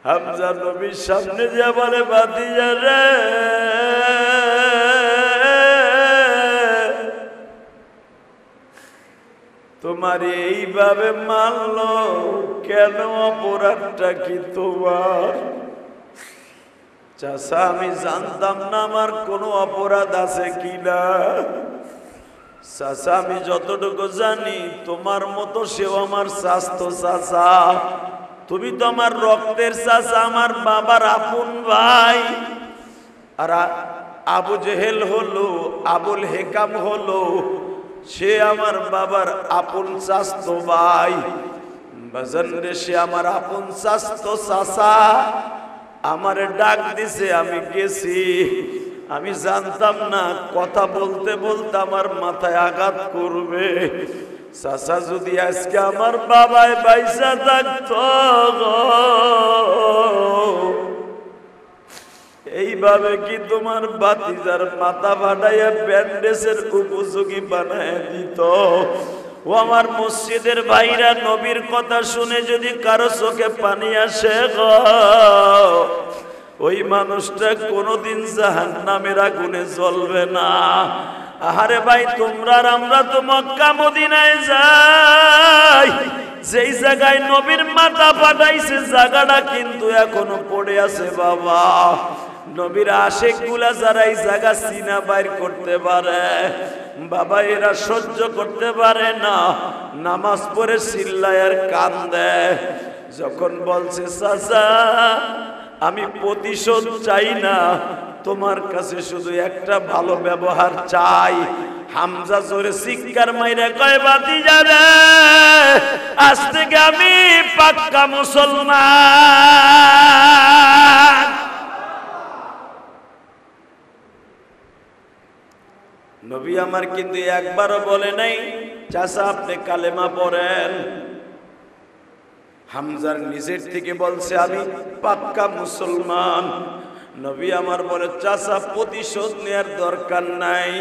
হামজা নবীর সামনে যে বলে ভাতিজা রে, তোমার এইভাবে মানলো কেন? অপরাধটা কি তোমার? চাচা আমি জানতাম না আমার কোনো অপরাধ আছে কিনা। চাচা আমি যতটুকু জানি তোমার মতো সেও আমার স্বাস্থ্য চাচা, তুমি তো আমার রক্তের চাচা, আমার বাবার আপন ভাই। আর আবু জেহেল হলো, আবুল হেকাম হলো, সে আমার বাবার আপন চাচতো ভাই। বাজান রে, সে আমার আপন চাচতো চাচা, আমারে ডাক দিছে, আমি গেছি। আমি জানতাম না কথা বলতে বলতে আমার মাথায় আঘাত করবে। চাচা যদি আজকে আমার বাবায় বাইসা থাকতো, এইভাবে কি তোমার ভাতিজার মাথা ফাটাইয়া ব্যান্ডেজের উপযোগী বানায় দিত? ও আমার মসজিদের ভাইরা, নবীর কথা শুনে যদি কারো চোখে পানি আসে গো, ওই মানুষটা কোনোদিন জাহান্নামের আগুনে জ্বলবে না। আহারে ভাই, তোমরা আর আমরা তো মক্কা মদিনায় যাই, যেই জায়গায় নবীর মাথা ফাটাইছে জায়গাটা কিন্তু এখনো পড়ে আছে বাবা। নবীর আশিক গুলা যারা এই জায়গা চিনা বাইর করতে পারে বাবা, এরা সহ্য করতে পারে না। নামাজ পড়ে চিল্লায় আর কান্দে। যখন বলছে চাচা আমি প্রতিশোধ চাই না, তোমার কাছে শুধু একটা ভালো ব্যবহার চাই, হামজা জোরে চিৎকার মাইরা কয় ভাতিজা রে, আজ থেকে আমি পাক্কা মুসলমান। নবী আমার কিন্তু একবারও বলে নাই চাচা আপনি কালেমা পড়েন। হামজার নিজের থেকে বলছে আমি পাক্কা মুসলমান। নবী আমার বলে চাচা প্রতিশোধ নেয়ার দরকার নাই।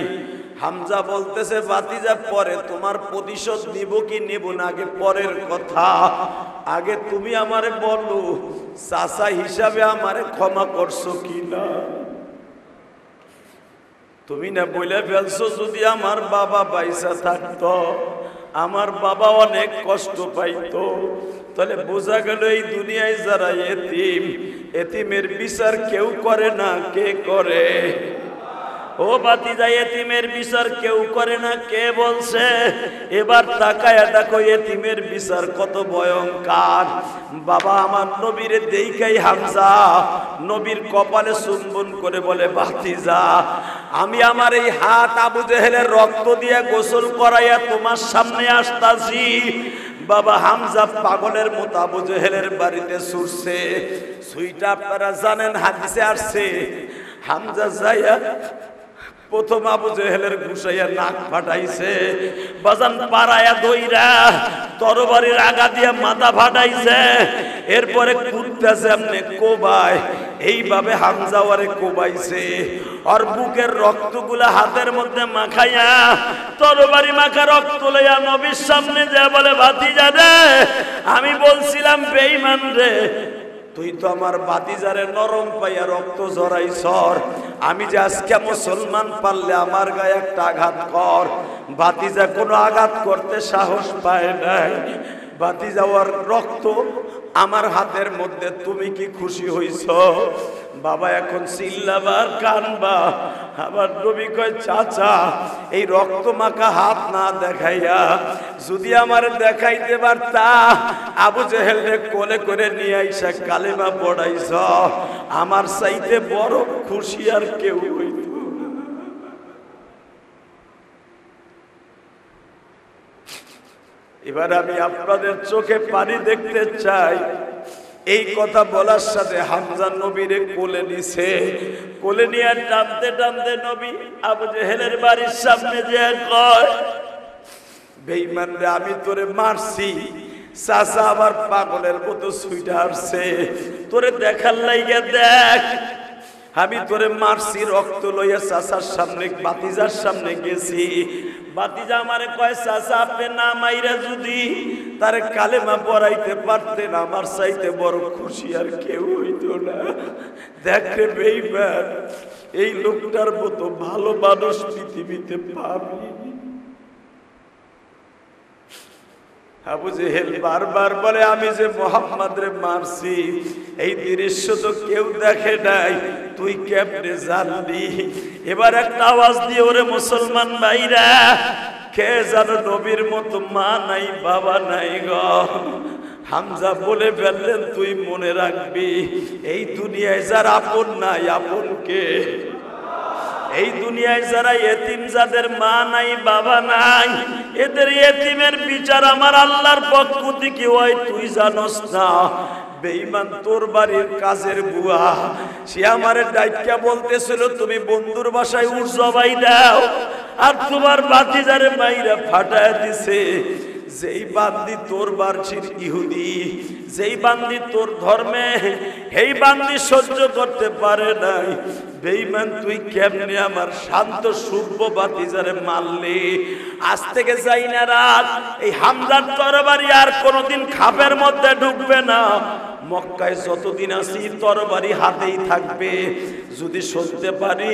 হামজা বলতেছে ভাতিজা পরে তোমার প্রতিশোধ নিব কি নেব না আগে পরের কথা, আগে তুমি আমারে বলো চাচা হিসাবে আমারে ক্ষমা করছো কিনা। তুমি না বলে ফেলছো যদি আমার বাবা পয়সা থাকতো, আমার বাবা অনেক কষ্ট পাইতো। তাহলে বোঝা গেল এই দুনিয়ায় যারা এতিম, এতিমের বিচার কেউ করে না, কে করে? ও ভাতিজা, এতিমের বিচার কেউ করে না, কে বলছে? এবার তাকায়া দেখো এতিমের বিচার কত ভয়ঙ্কর। বাবা আমার নবীর দেইখাই হামজা নবীর কপালে চুম্বন করে বলে ভাতিজা আমি আমার এই হাত আবু জেহেলের রক্ত দিয়ে গোসল করাইয়া তোমার সামনে আসতাছি। বাবা হামজা পাগলের মতো আবু জেহেলের বাড়িতে ছুটছে। সুইটা আপনারা জানেন হাদিসে আসছে, হামজা যাইয়া প্রথম আবু জেহেলের ঘুষাইয়া নাক ফাটাইছে, বাজান পাড়ায়া দইরা তরবারির আগা দিয়া মাথা ফাটাইছে, এরপরে কুত্তাছে এমনি কোবায়, এইভাবে হামজা ওরে কোবাইছে। আর বুকের রক্তগুলা হাতের মধ্যে মাখাইয়া তরবারি মাখা রক্ত লইয়া নবীর সামনে যা বলে ভাতিজা রে, আমি বলছিলাম বেঈমান রে, তুই তো আমার ভাতিজারে নরম পাইয়া রক্ত ঝরাইছর, আমি যে আজকে মুসলমান পারলে আমার গায়ে একটা আঘাত কর। ভাতিজা কোনো আঘাত করতে সাহস পায় নাই। ভাতিজা ওর রক্ত আমার হাতের মধ্যে, তুমি কি খুশি হইছ? বাবা এখন চিল্লাবার কানবা। আবার নবী কয় চাচা এই রক্ত মাখা হাত না দেখাইয়া যদি আমার দেখাইতে পারতা, আবু জেহেল রে কোলে করে নিয়ে আইসা কালেমা পড়াইছ, আমার চাইতে বড় খুশি আর কেউ হইত। এবার আমি আপনাদের চোখে পানি দেখতে চাই। এই কথা বলার সাথে হামজা নবীরে কোলে নিছে, কোলে নিয়ে টানতে টানতে নবী আবু জেহেলের বাড়ির সামনে যে কয় বেঈমান রে আমি তোরে মারছি, চাচা আবার পাগলের মতো ছুইটা আসছে তোরে দেখার লাইগা দেখ। আমি তোরে মারছি রক্ত লইয়া চাচার সামনে বাতিজার সামনে গেছি, বাতিজা আমারে কয় চাচা আপনি না মাইরা যদি তারে কালেমা পড়াইতে পারতেন আমার চাইতে বড় খুশি আর কেউ হইতো না। দেখে বেঈমান, এই লোকটার মতো ভালো মানুষ পৃথিবীতে পাবি। আবু জেহেল বারবার বলে আমি যে মুহাম্মদ রে মারছি এই দৃশ্য তো কেউ দেখে নাই, তুই কেমনে জানলি? এবার একটা আওয়াজ দিয়ে ওরে মুসলমান ভাইরা, কে জানো নবীর মতো মা নাই বাবা নাই গো। হামজা বলে ফেললেন তুই মনে রাখবি এই দুনিয়ায় যারা আপন নাই আপন কে? এই দুনিয়ায় যারা এতিম, যাদের মা নাই বাবা নাই, এদের এতিমের বিচার আমার আল্লাহর পক্ষ থেকে হয় তুই জানোস না। বেঈমান তোর বাড়ির কাজের বুয়া, সে আমারে ডাইকা বলতেছিল তুমি বন্ধুর বাসায় উঠ জবাই দাও, আর তোমার ভাতিজারে মাইরা ফাটায় দিছে। যেই বান্দি তোর বার্ষিক ইহুদি, যেই বান্দি তোর ধর্মে, এই বান্দি সহ্য করতে পারে নাই। বেঈমান তুই কেমনে আমার শান্ত সূর্য বাতিজারে মারলি? আজ থেকে যাই না রাত এই হামজার তরবারি আর কোনোদিন খাপের মধ্যে ঢুকবে না। মক্কায় যতদিন আছি তরবারি হাতেই থাকবে। যদি শুনতে পারি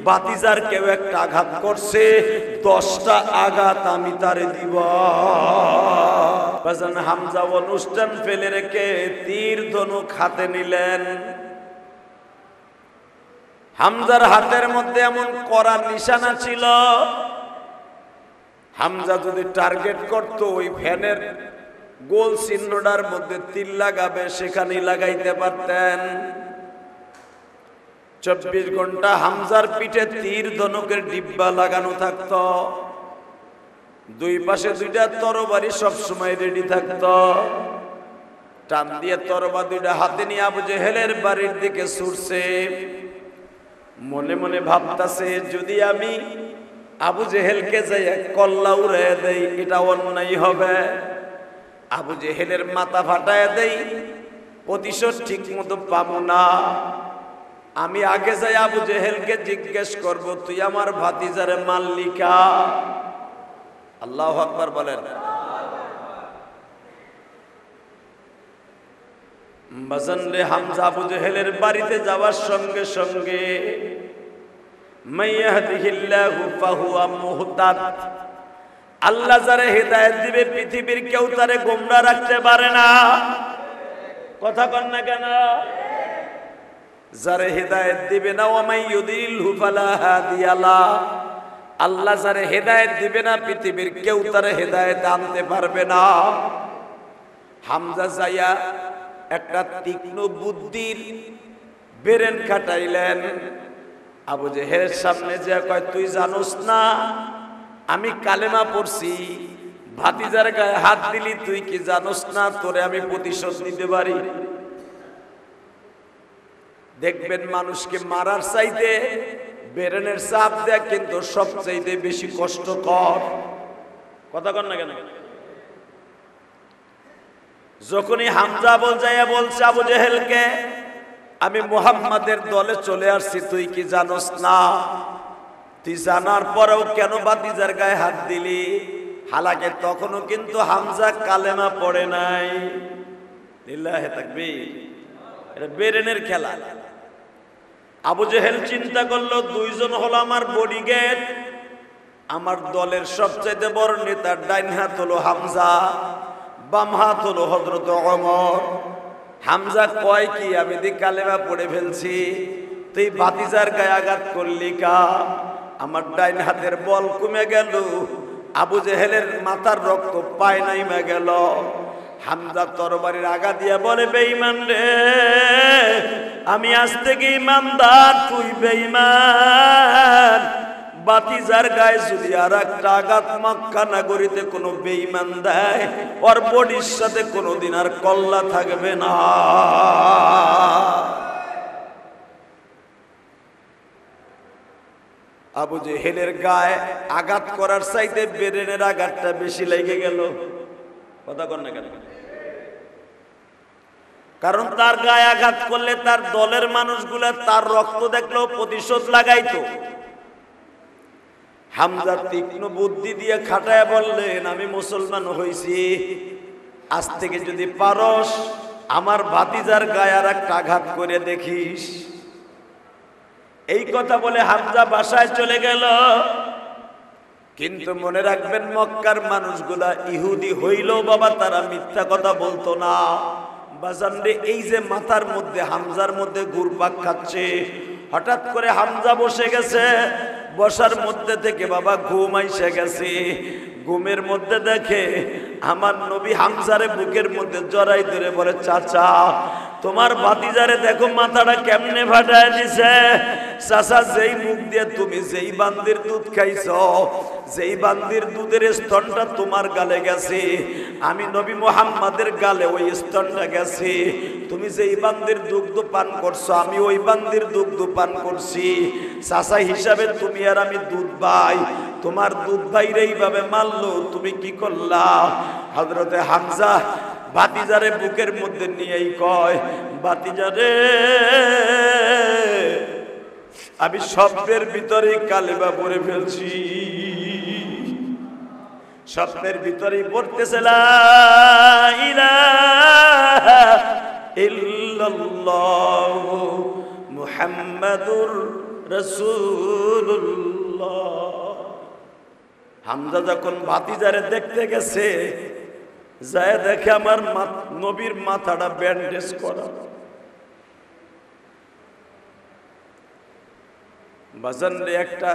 বাতিজার কেউ একটা আঘাত করছে, 10টা আঘাত আমি তারে দিব। বাজান হামজা অনুষ্ঠান ফেলে রেখে তীর ধনুক হাতে নিলেন। হামজার হাতের মধ্যে এমন কড়া নিশানা ছিল, হামজা যদি টার্গেট করত ওই ফ্যানের গোল চিহ্নটার মধ্যে তীর লাগাবে সেখানেই লাগাইতে পারতেন। 24 ঘন্টা হামজার পিঠে তীর ধনুকের ডিব্বা লাগানো থাকতো, দুই পাশে দুইটা তরবারি সবসময় রেডি থাকতো। টান দিয়ে তরবারি দুইটা হাতে নিয়ে আবু জেহেলের বাড়ির দিকে ছুটছে। মনে মনে ভাবতাছে যদি আমি আবু জেহেলকে যাই কল্লা উড়াইয়া দেই এটা অন্যায় হবে, আবু জেহেলের মাথা ফাটাইয়া দেই প্রতিশোধ ঠিক মতো পাবো না। আমি আগে যাই আবু জেহেলকে জিজ্ঞেস করব তুই আমার ভাতিজারে মারলি কা? আল্লাহু আকবার বলেন। বাজানরে হামজা আবু জেহেলের বাড়িতে যাওয়ার সঙ্গে সঙ্গে মাইয়াহদিহিল্লাহু ফাহুয়া মুহতাদ, আল্লাহ যারে হেদায়েত দিবে পৃথিবীর কেউ তারে গোমরা রাখতে পারে না। কথা কন না কেন? যারে হেদায়েত দিবে না ওয়া মাইয়ুদিলহু ফালা হাদিয়া লা, আল্লাহ যারে হেদায়েত দিবে না পৃথিবীর কেউ তারে হেদায়েত আনতে পারবে না। হামজা যাইয়া একটা তীক্ষ্ণ বুদ্ধির বেরেন খাটাইলেন। আবু জেহেলের সামনে যে কয় তুই জানোস না আমি কালেমা পড়ছি, ভাতিজার গায়ে হাত দিলি তুই কি জানোস না তোরে আমি প্রতিশোধ নিতে পারি? দেখবেন মানুষকে মারার চাইতে বেরেনের চাপ দেয়া কিন্তু সবচাইতে বেশি কষ্টকর। কথা কন না কেন? যখনই হামজা যাইয়া বলছে আবু জেহেলকে আমি মুহাম্মাদের দলে চলে আসছি তুই কি জানোস না? তুই জানার পরেও কেন ভাতিজার গায়ে হাত দিলি? হালাকে তখনও কিন্তু হামজা কালেমা পড়ে নাই। লিল্লাহি তাকবীর। এটা বেরেনের খেলা। আবু জেহেল চিন্তা করলো দুইজন হলো আমার বডিগার্ড, আমার দলের সবচাইতে বড় নেতার ডাইন হাত হলো হামজা, বাম হাত হলো হযরত ওমর। হামজা কয় কি আমি দি কালেমা পড়ে ফেলছি, তুই ভাতিজার গায়ে আঘাত করলি কা? আমার ডাইন হাতের বল কমে গেল, আবু জেহেলের মাথার রক্ত পায় নাইমা গেল। হামজা তরবারির আগা দিয়া বলে বেঈমান রে আমি আজ থেকে ইমানদার, তুই বেঈমান। ভাতিজার গায়ে যদি আর একটা আঘাত মক্কা নগরীতে কোনো বেঈমান দেয় ওর বডির সাথে কোনোদিন আর কল্লা থাকবে না। আবু জেহেলের গায়ে আঘাত করার চাইতে বেরেনের আঘাতটা বেশি লেগে গেল। কথা কন না কেন? কারণ তার গায়ে আঘাত করলে তার দলের মানুষগুলা তার রক্ত দেখলেও প্রতিশোধ লাগাইতো। হামজা তীক্ষ্ণ বুদ্ধি দিয়ে খাটায় বললেন, আমি মুসলমান হইছি, আজ থেকে যদি পারস আমার ভাতিজার গায়ে আর একটা আঘাত করে দেখিস। এই কথা বলে হামজা বাসায় চলে গেল। কিন্তু মনে রাখবেন, মক্কার মানুষগুলা ইহুদি হইলেও বাবা তারা মিথ্যা কথা বলতো না। বাজানরে, এই যে মাথার মধ্যে হামজার মধ্যে ঘুরপাক খাচ্ছে, হঠাৎ করে হামজা বসে গেছে, বসার মধ্যে থেকে বাবা ঘুম আইসে গেছে। ঘুমের মধ্যে দেখে আমার নবী হামজারে বুকের মধ্যে জড়াই ধরে বলে, চাচা তোমার ভাতিজারে দেখো মাথাটা কেমনে ফাটায় দিছে। চাচা, যেই মুখ দিয়ে তুমি যেই বান্দির দুধ খাইছ, যেই বান্দির দুধের স্তনটা তোমার গালে গেছে, আমি নবী মুহাম্মাদের গালে ওই স্তনটা গেছে। তুমি যেই বান্দির দুগ্ধ পান করছো, আমি ওই বান্দির দুগ্ধ পান করছি। চাচা হিসাবে তুমি আর আমি দুধ ভাই, তোমার দুধ ভাইরে এইভাবে মারলো, তুমি কি করলা? হযরতে হামজা ভাতিজারে বুকের মধ্যে নিয়েই কয়, ভাতিজারে আমি স্বপ্নের ভিতরেই কালেমা পড়ে ফেলছি। স্বপ্নের ভিতরেই পড়তেছে লা ইলাহা ইল্লাল্লাহু মুহাম্মাদুর রাসূলুল্লাহ। হামজা যখন ভাতিজারে দেখতে গেছে, যায় দেখে আমার নবীর মাথাটা ব্যান্ডেজ করা। বাজান রে, একটা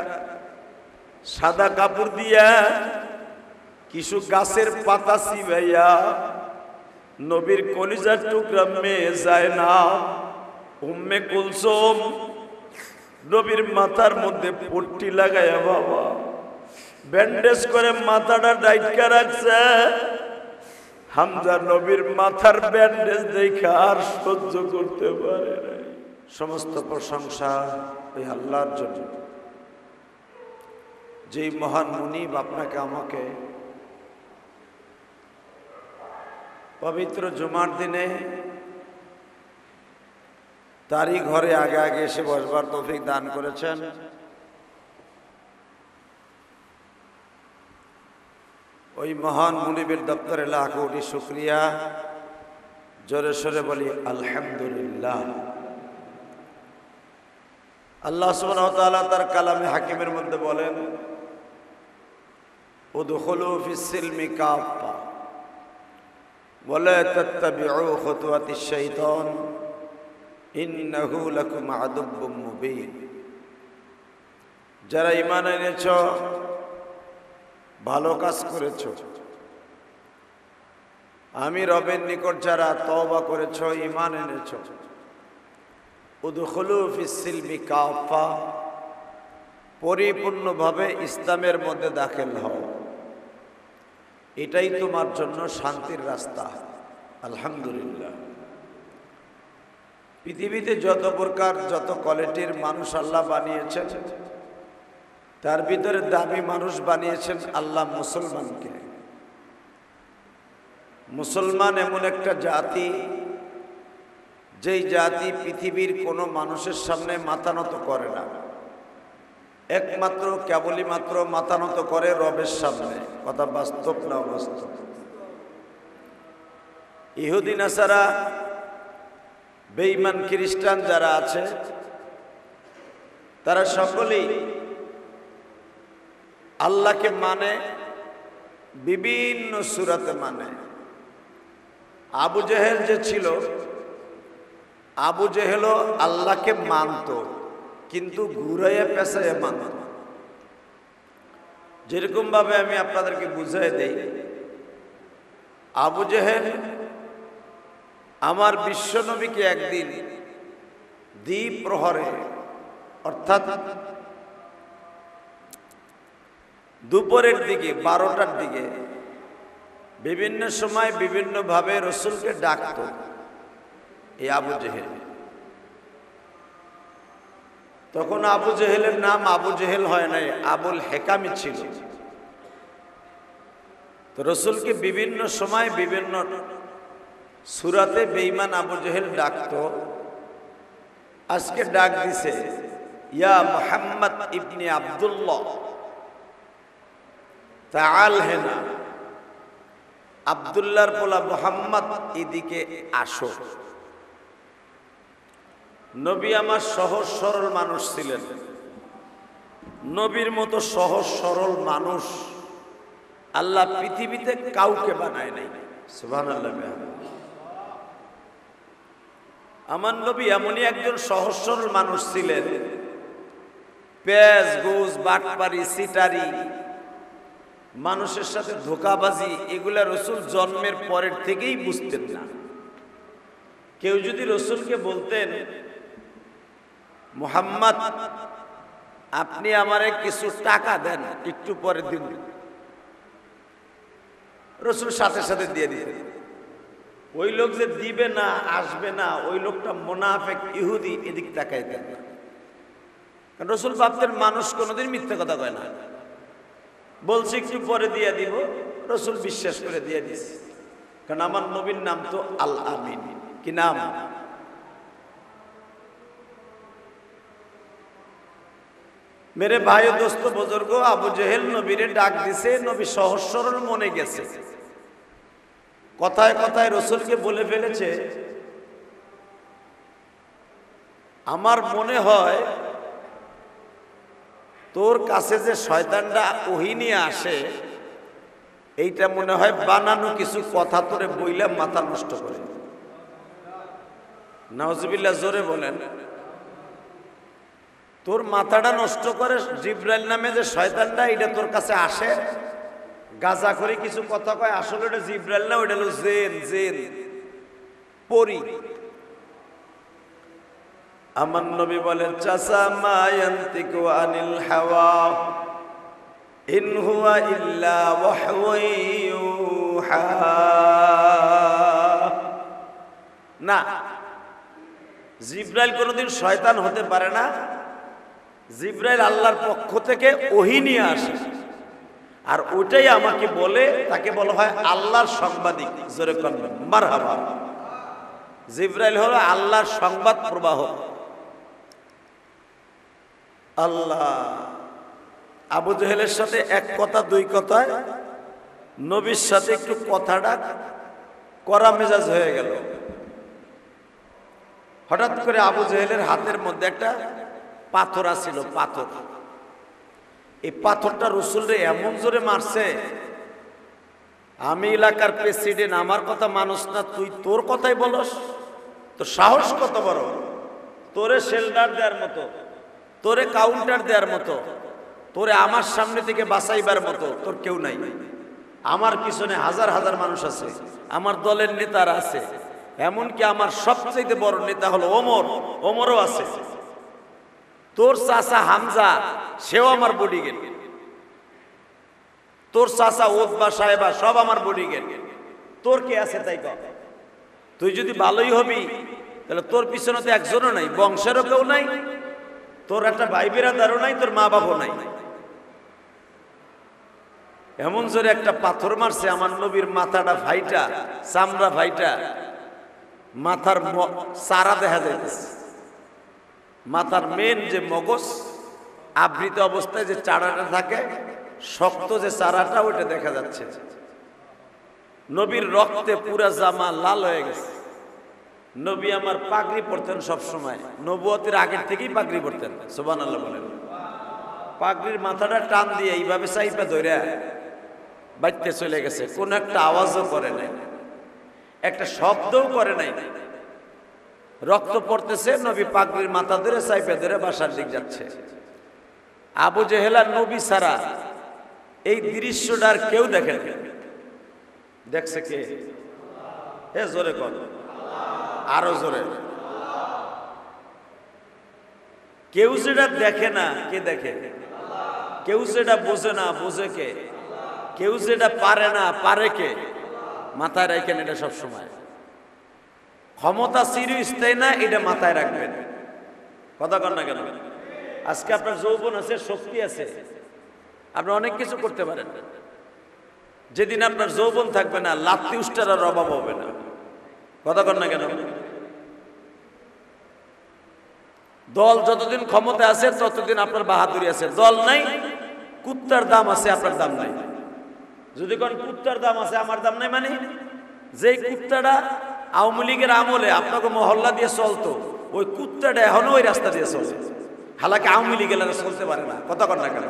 সাদা কাপড় দিয়া কিছু গাছের পাতা চিবাইয়া নবীর কলিজার টুকরা মেয়ে যায় না উম্মে কুলসুম নবীর মাথার মধ্যে পট্টি লাগাইয়া বাবা ব্যান্ডেজ করে মাথাটা ডাইটকা রাখছে। হামজা নবীর মাথার ব্যান্ডেজ দেখে আর সহ্য করতে পারে না। সমস্ত প্রশংসা ওই আল্লাহর জন্য, যেই মহান মুনিব আপনাকে আমাকে পবিত্র জুমার দিনে তারই ঘরে আগে আগে এসে বসবার তৌফিক দান করেছেন। ওই মহান মুনিবের দপ্তরে লাখ কোটি শুকরিয়া। জোরে সোরে বলি আলহামদুলিল্লাহ। আল্লাহ সুবহানাহু ওয়া তাআলা তার কালামে হাকিমের মধ্যে বলেন, উদখুলু ফিস সিলমি কাফা ওয়া লা তাত্তাবিউ খুতুওয়াতিশ শাইতান ইন্নাহু লাকুম আদুব্বুম মুবিন। যারা ঈমান এনেছ, ভালো কাজ করেছ, আমি রবের নিকট যারা তওবা করেছ, ঈমান এনেছ, উদখুলু ফিস সিলমি কাফা, পরিপূর্ণভাবে ইসলামের মধ্যে দাখিল হও, এটাই তোমার জন্য শান্তির রাস্তা। আলহামদুলিল্লাহ। পৃথিবীতে যত প্রকার যত কোয়ালিটির মানুষ আল্লাহ বানিয়েছেন, তার ভিতরে দামি মানুষ বানিয়েছেন আল্লাহ মুসলমানকে। মুসলমান এমন একটা জাতি, যেই জাতি পৃথিবীর কোনো মানুষের সামনে মাথা নত করে না, একমাত্র কেবলই মাত্র মাথা নত করে রবের সামনে। কথা বাস্তব না অবাস্তব? ইহুদি নাসারা, বেঈমান খ্রিস্টান যারা আছে, তারা সকলেই আল্লাহকে মানে, বিভিন্ন সূরাতে মানে। আবু জেহেল যে ছিল, আবু জেহেলও আল্লাহকে মানত, কিন্তু ঘুরাইয়া পেঁচাইয়া মানত। যেরকম ভাবে আমি আপনাদেরকে বুঝাই দেই, আবু জেহেল আমার বিশ্বনবীকে একদিন দ্বীপ প্রহরে, অর্থাৎ দুপুরের দিকে 12টার দিকে, বিভিন্ন সময় বিভিন্ন ভাবে রসুলকে ডাকত এই আবু জেহেল। তখন আবু জেহেলের নাম আবু জেহেল হয় নাই, আবুল হেকামি ছিল। তো রসুলকে বিভিন্ন সময় বিভিন্ন সূরাতে বেঈমান আবু জেহেল ডাকতো, আজকে ডাক দিছে ইয়া মুহাম্মদ ইবনে আব্দুল্লাহ তাআল হেনা, আব্দুল্লাহর পোলা মুহাম্মদ এদিকে আসো। নবী আমার সহজ সরল মানুষ ছিলেন, নবীর মতো সহজ সরল মানুষ আল্লাহ পৃথিবীতে কাউকে বানায় নাই। সুবহানাল্লাহ। আমার নবী এমনই একজন সহজ সরল মানুষ ছিলেন, পেঁয়াজ গোজ বাটপারি সিটারি মানুষের সাথে ধোঁকাবাজি এগুলা রসুল জন্মের পরের থেকেই বুঝতেন না। কেউ যদি রসুলকে বলতেন মুহাম্মদ আপনি আমারে কিছু টাকা দেন, একটু পরে দিন, রসুল সাথে সাথে দিয়ে দিতেন। ওই লোক যে দিবে না আসবে না, ওই লোকটা মুনাফিক ইহুদি, এদিক তাকাইতেন না। কারণ রসুল ভাবতেন মানুষ কোনোদিন মিথ্যা কথা কয় না, বলছি একটু পরে দিয়ে দিব, রসুল বিশ্বাস করে দিয়ে দিছে। কারণ আমার নবীর নাম তো আল আমিন। কি নাম? মেরে ভাই দোস্ত বুজুর্গ, আবু জেহেল নবীরে ডাক দিছে, নবী সহজ সরল মনে গেছে, কথায় কথায় রসুলকে বলে ফেলেছে আমার মনে হয় তোর কাছে যে শয়তানটা ওহী নিয়ে আসে, এইটা মনে হয় বানানো কিছু কথা তোরে বইলা মাথা নষ্ট করে। নাউজুবিল্লাহ, জোরে বলেন। তোর মাথাটা নষ্ট করে জিব্রাইল নামে যে শয়তানটা, এটা তোর কাছে আসে, গাজা করে কিছু কথা কয়, আসলে ওটা জিব্রাইল না, ওটা হলো জিন, জিন পরি। আমার নবী বলেন চাচা মা ইয়ান্তিকু আনিল হাওয়া ইন হুয়া ইল্লা ওয়াহয়ু ইউহা। না, জিব্রাইল কোনোদিন শয়তান হতে পারে না। জিব্রাইল আল্লাহর পক্ষ থেকে ওহী নিয়ে আসে, আর ওটাই আমাকে বলে, তাকে বলা হয় আল্লাহর সাংবাদিক। জোরে বলেন মারহাবা। জিব্রাইল হলো আল্লাহর সংবাদ প্রবাহ। আল্লাহ আবু জেহেলের সাথে এক কথা দুই কথায় নবীর সাথে একটু কথাটা কড়া মেজাজ হয়ে গেল। হঠাৎ করে আবু জেহেলের হাতের মধ্যে একটা পাথর আছিল, পাথর। এই পাথরটা রসুলরে এমন জোরে মারছে, আমি এলাকার প্রেসিডেন্ট, আমার কথা মানুষ না, তুই তোর কথাই বলস? তোর সাহস কত বড়, তোরে শেল্টার দেওয়ার মতো, তোরে কাউন্টার দেওয়ার মতো, তোরে আমার সামনে থেকে বাঁচাইবার মতো তোর কেউ নাই। আমার পিছনে হাজার হাজার মানুষ আছে, আমার দলের নেতারা আছে, এমনকি আমার সবচেয়ে বড় নেতা হলো ওমর, ওমরও আছে। তোর চাচা হামজা, সেও আমার বডিগার্ড। তোর চাচা ওতবা সাহেবা সব আমার বডিগার্ড। তোর কে আছে তাই কর? তুই যদি ভালোই হবি তাহলে তোর পিছনে তো একজনও নাই, বংশেরও কেউ নাই, তোর একটা ভাই বেরাদারও নাই, তোর মা বাবাও নাই। এমন জোরে একটা পাথর মারছে, আমার নবীর মাথাটা ফাইটা, চামড়া ফাইটা, মাথার চারা দেখা যাইতেছে। মাথার মেন যে মগজ আবৃত অবস্থায় যে চারাটা থাকে, শক্ত যে চারাটা, ওইটা দেখা যাচ্ছে। নবীর রক্তে পুরা জামা লাল হয়ে গেছে। নবী আমার পাগড়ি পরতেন সব সময়, নবুয়তের আগের থেকেই পাগড়ি পরতেন। সুবহানাল্লাহ বলেন। পাগড়ির মাথাটা টান দিয়ে এইভাবে চাইপা ধরে বাইতে চলে গেছে, কোন একটা আওয়াজও করে নাই, একটা শব্দও করে নাই। রক্ত পড়তেছে, নবী পাগড়ির মাথা ধরে চাইপা ধরে বাসার দিক যাচ্ছে। আবু জেহেল আর নবী ছাড়া এই দৃশ্যটার কেউ দেখে না। দেখছে কে? হে জোরে কর, আরো জোরে। কেউ যেটা দেখে না, কে দেখে? কেউ যেটা বোঝে না, বোঝে কে? কেউ যেটা পারে না, পারে কে? মাথায় রাখেন এটা সব সময়। ক্ষমতা চিরস্থায়ী না, এটা মাথায় রাখবেন। কথা কন না কেন? আজকে আপনার যৌবন আছে, শক্তি আছে, আপনি অনেক কিছু করতে পারেন। যেদিন আপনার যৌবন থাকবে না, লাত্তি উষ্টার অভাব হবে না। কথা কর না কেন? দল যতদিন ক্ষমতা আছে ততদিন আপনার বাহাদুরি আছে, দল নাই, কুত্তার দাম আছে আপনার দাম নাই। যদি কোন কুত্তার দাম আছে আমার দাম নাই, মানে যেই কুত্তাটা আওয়ামী লীগের আমলে আপনাকে মহল্লা দিয়ে চলতো, ওই কুত্তাটা এখনো ওই রাস্তা দিয়ে চলে, হালাকি আওয়ামী লীগের চলতে পারে না। কথা কর না কেন?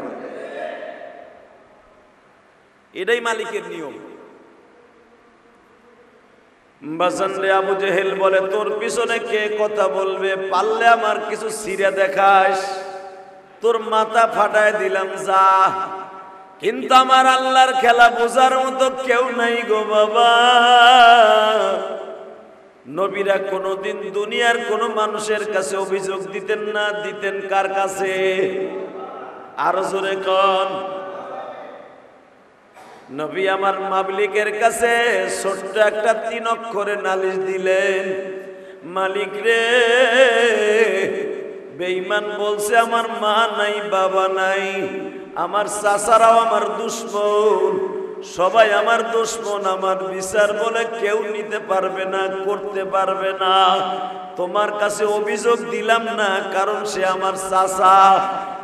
এটাই মালিকের নিয়ম। বাসানরে আবু জেহেল বলে, তোর পিছনে কে কথা বলবে, পারলে আমার কিছু ছিঁড়ে দেখাস, তোর মাথা ফাটায় দিলাম যা। কিন্তু আমার আল্লাহর খেলা বোঝার মতো কেউ নাই গো বাবা। নবীরা কোনোদিন দুনিয়ার কোন মানুষের কাছে অভিযোগ দিতেন না, দিতেন কার কাছে? আরো জোরে কন। নবী আমার মালিকের কাছে ছোট্ট একটা 3 অক্ষরে নালিশ দিলেন, মালিক রে, বেঈমান বলছে আমার মা নাই বাবা নাই, আমার চাচারাও আমার দুশমন, সবাই আমার দুশমন, আমার বিচার বলে কেউ নিতে পারবে না, করতে পারবে না। তোমার কাছে অভিযোগ দিলাম না, কারণ সে আমার চাচা।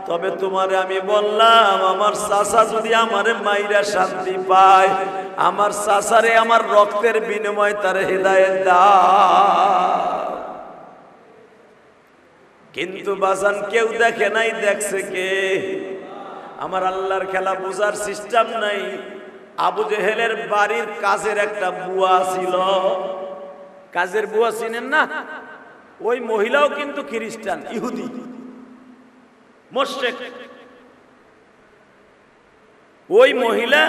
তবে তোমারে আমি বললাম, আমার চাচা যদি আমারে মাইরা শান্তি পায়, আমার চাচারে আমার রক্তের বিনিময় তার হেদায়েত দাও। কিন্তু বাজান কেউ দেখে নাই, দেখছে কে? আমার আল্লাহর খেলা বোঝার সিস্টেম নাই। আবু জেহেলের বাড়ির কাজের একটা বুয়া ছিল, কাজের বুয়া চিনেন না? ওই মহিলাও কিন্তু খ্রিস্টান, ইহুদি, মুশরিক। ওই মহিলা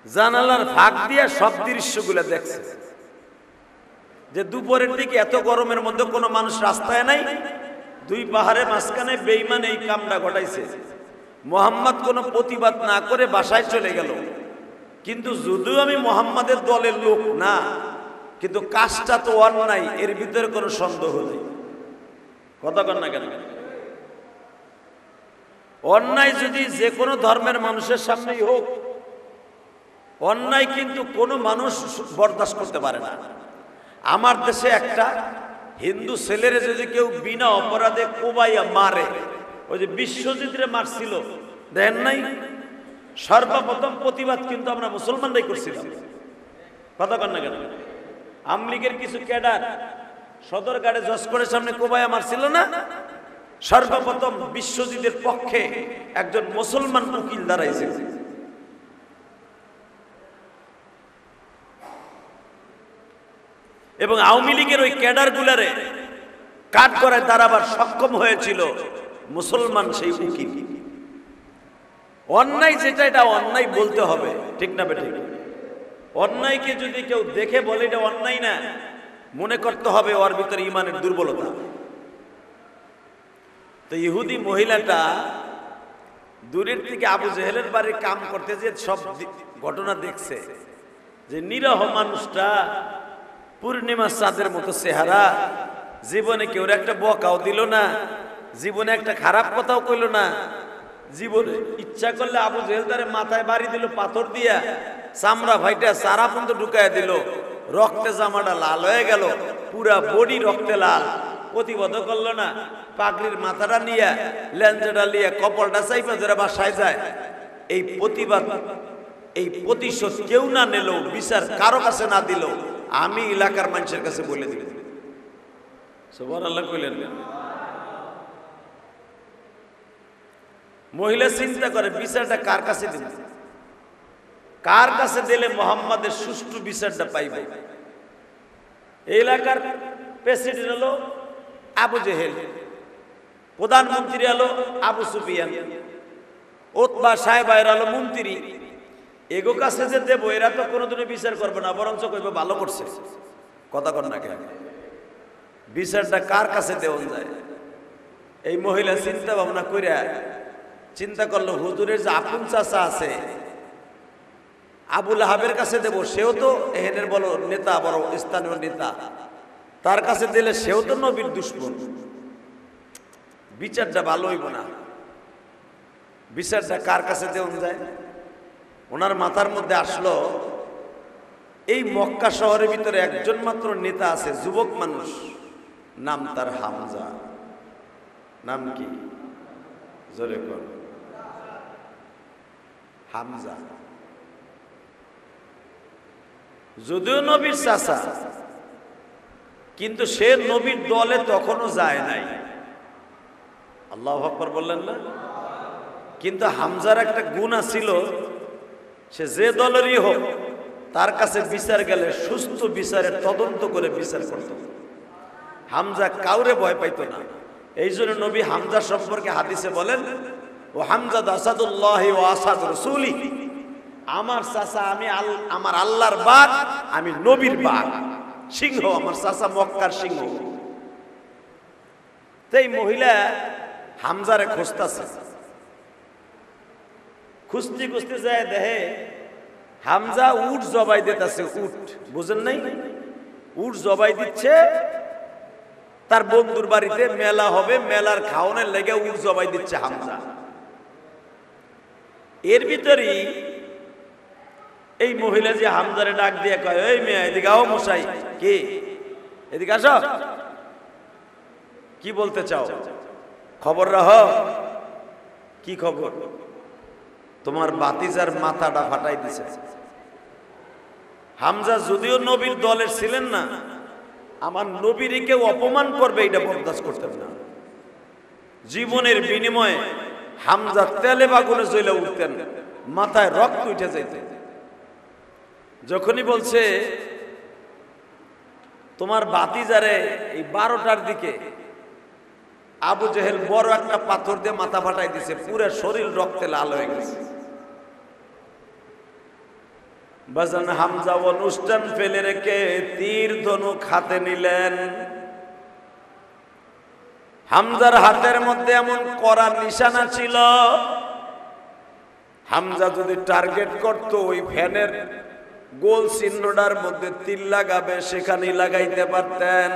জানালার ফাঁক দিয়ে সব দৃশ্যগুলো দেখছে, যে দুপুরের দিকে এত গরমের মধ্যে কোনো মানুষ রাস্তায় নাই, 2 পাহাড়ের মাঝখানে বেঈমান এই কামটা ঘটাইছে। মুহাম্মদ কোনো প্রতিবাদ না করে বাসায় চলে গেল। কিন্তু যদিও আমি মুহাম্মাদের দলের লোক না, কিন্তু কাজটা তো অন্যায়, এর ভিতরে কোনো সন্দেহ নেই। কথা কন না কেন? অন্যায় যদি যে কোনো ধর্মের মানুষের সামনেই হোক, অন্যায় কিন্তু কোনো মানুষ বরদাস্ত করতে পারে না। আমার দেশে একটা হিন্দু ছেলেরে যদি কেউ বিনা অপরাধে কোবাইয়া মারে, ওই যে বিশ্বজিৎরে মারছিল, দেখেন নাই? সর্বপ্রথম প্রতিবাদ কিন্তু আমরা মুসলমানরাই করছিলাম। কথা কন না কেন? আমলিগের কিছু ক্যাডার সদরঘাটে জসকরের সামনে কোবাইয়া মারছিল না? সর্বপ্রথম বিশ্বজিতের পক্ষে একজন মুসলমান উকিল দাঁড়াইছে। এবং আওয়ামী লীগের ওই ক্যাডার গুলারে কাট করে দাঁড়াবার সক্ষম হয়েছিল মুসলমান সেই উকিল। অন্যায় যেটা, এটা অন্যায় বলতে হবে, ঠিক না বেঠিক? অন্যায়কে যদি কেউ দেখে বলে এটা অন্যায় না, মনে করতে হবে ওর ভিতরে ইমানের দুর্বলতা। তো ইহুদি মহিলাটা দূরের থেকে আবু জেহেলের বাড়ির কাম করতে যে সব ঘটনা দেখছে, যে নিরহ মানুষটা পূর্ণিমা চাঁদের মতো চেহারা, জীবনে কেউ একটা বকাও দিল না, জীবনে একটা খারাপ কথাও কইল না, জীবনে ইচ্ছা করলে আবু জেহেল তারে মাথায় বাড়ি দিল পাথর দিয়া, চামড়া ভাইটা সারা পর্যন্ত ঢুকাইয়া দিল, রক্তে জামাটা লাল হয়ে গেল, পুরা বডি রক্তে লাল, প্রতিবাদ করলো না, পাগড়ির মাথাটা নিয়ে লেঞ্জাটা নিয়ে কপালটা চাইপা ধরে বাসায় যায়। এই প্রতিবাদ, এই প্রতিশোধ কেউ না নিল, বিচার কারো কাছে না দিল, আমি এলাকার মানুষের কাছে বলে দিল। সুবহানাল্লাহ কইলেন না? মহিলা চিন্তা করে বিচারটা কার কাছে দিল, কার কাছে দিলে মুহাম্মাদের সুষ্ঠু বিচারটা পাইবে। এই এলাকার প্রেসিডেন্ট হলো আবু জেহেল, প্রধানমন্ত্রী হলো আবু সুফিয়ান, উতবা সাহেব হলো মন্ত্রী। এগো কাছে যে দেবো, এরা তো কোনোদিনও বিচার করবে না, বরঞ্চ কইবে ভালো করছে। কথা কর না কেন? বিচারটা কার কাছে দেওয়া যায়? এই মহিলা চিন্তা ভাবনা কইরা চিন্তা করলো, হুজুরের যে আপন চাচা আছে আবু লাহাবের কাছে দেব, সেও তো এহেনের বড় নেতা, বড় স্থানীয় নেতা, তার কাছে দিলে সেও তো নবীর দুশমন, বিচারটা ভালো হইব না। বিচারটা কার কাছে দেওয়া যায়? ওনার মাথার মধ্যে আসলো, এই মক্কা শহরের ভিতরে একজন মাত্র নেতা আছে, যুবক মানুষ, নাম তার হামজা। নাম কি? জোরে কর। হামজা। যদিও নবীর চাচা, কিন্তু সে নবীর দলে তখনও যায় নাই। আল্লাহু আকবার বললেন না? কিন্তু হামজার একটা গুণ ছিল, সে যে দলেরই হোক তার কাছে বিচার গেলে সুস্থ বিচারের তদন্ত করে বিচার করত। হামজা কাউরে ভয় পাইত না। এই জন্য নবী হামজা সম্পর্কে হাদিসে বলেন, ও হামজা আসাদুল্লাহ ও আসাদ রাসূলি, আমার চাচা, আমি আমার আল্লাহর বাঘ, আমি নবীর বাঘ, সিংহ, আমার চাচা মক্কার সিংহ। এই মহিলা হামজারে খুঁজতেছে, খুঁজতে খুঁজতে যায়, দেখে হামজা উট জবাই দিতেছে। উট, বুঝেন নাই? উট জবাই দিচ্ছে। তার বন্ধুর বাড়িতে মেলা হবে, মেলার খাওয়ানোর লেগে উট জবাই দিচ্ছে হামজা। এর ভিতরেই এই মহিলা যে হামজারে ডাক দিয়ে কয়, এই মেয়ে এদিকে আও, মশাই কি, এদিকে আসো, কি বলতে চাও? খবর রাখো। কি খবর? তোমার ভাতিজার মাথাটা ফাটাই দিছে। হামজা যদিও নবীর দলের ছিলেন না, আমার নবীর কেউ অপমান করবে এটা বরদাস্ত করতেন না। জীবনের বিনিময়ে হামজা তেলে বাগুনে জ্বলে উঠতেন, মাথায় রক্ত উঠে যেতেন। যখনই বলছে তোমার ভাতিজারে, এই 12টার দিকে আবু জেহেল বড় একটা পাথর দিয়ে মাথা ফাটাই দিছে, পুরো শরীর রক্তে লাল হয়ে গেছে। বাজান হামজা অনুষ্ঠান ফেলে রেখে তীর ধনুক হাতে নিলেন। হামজার হাতের মধ্যে এমন কড়া নিশানা ছিল, হামজা যদি টার্গেট করত ওই ফ্যানের গোল চিহ্নটার মধ্যে তীর লাগাবে, সেখানেই লাগাইতে পারতেন।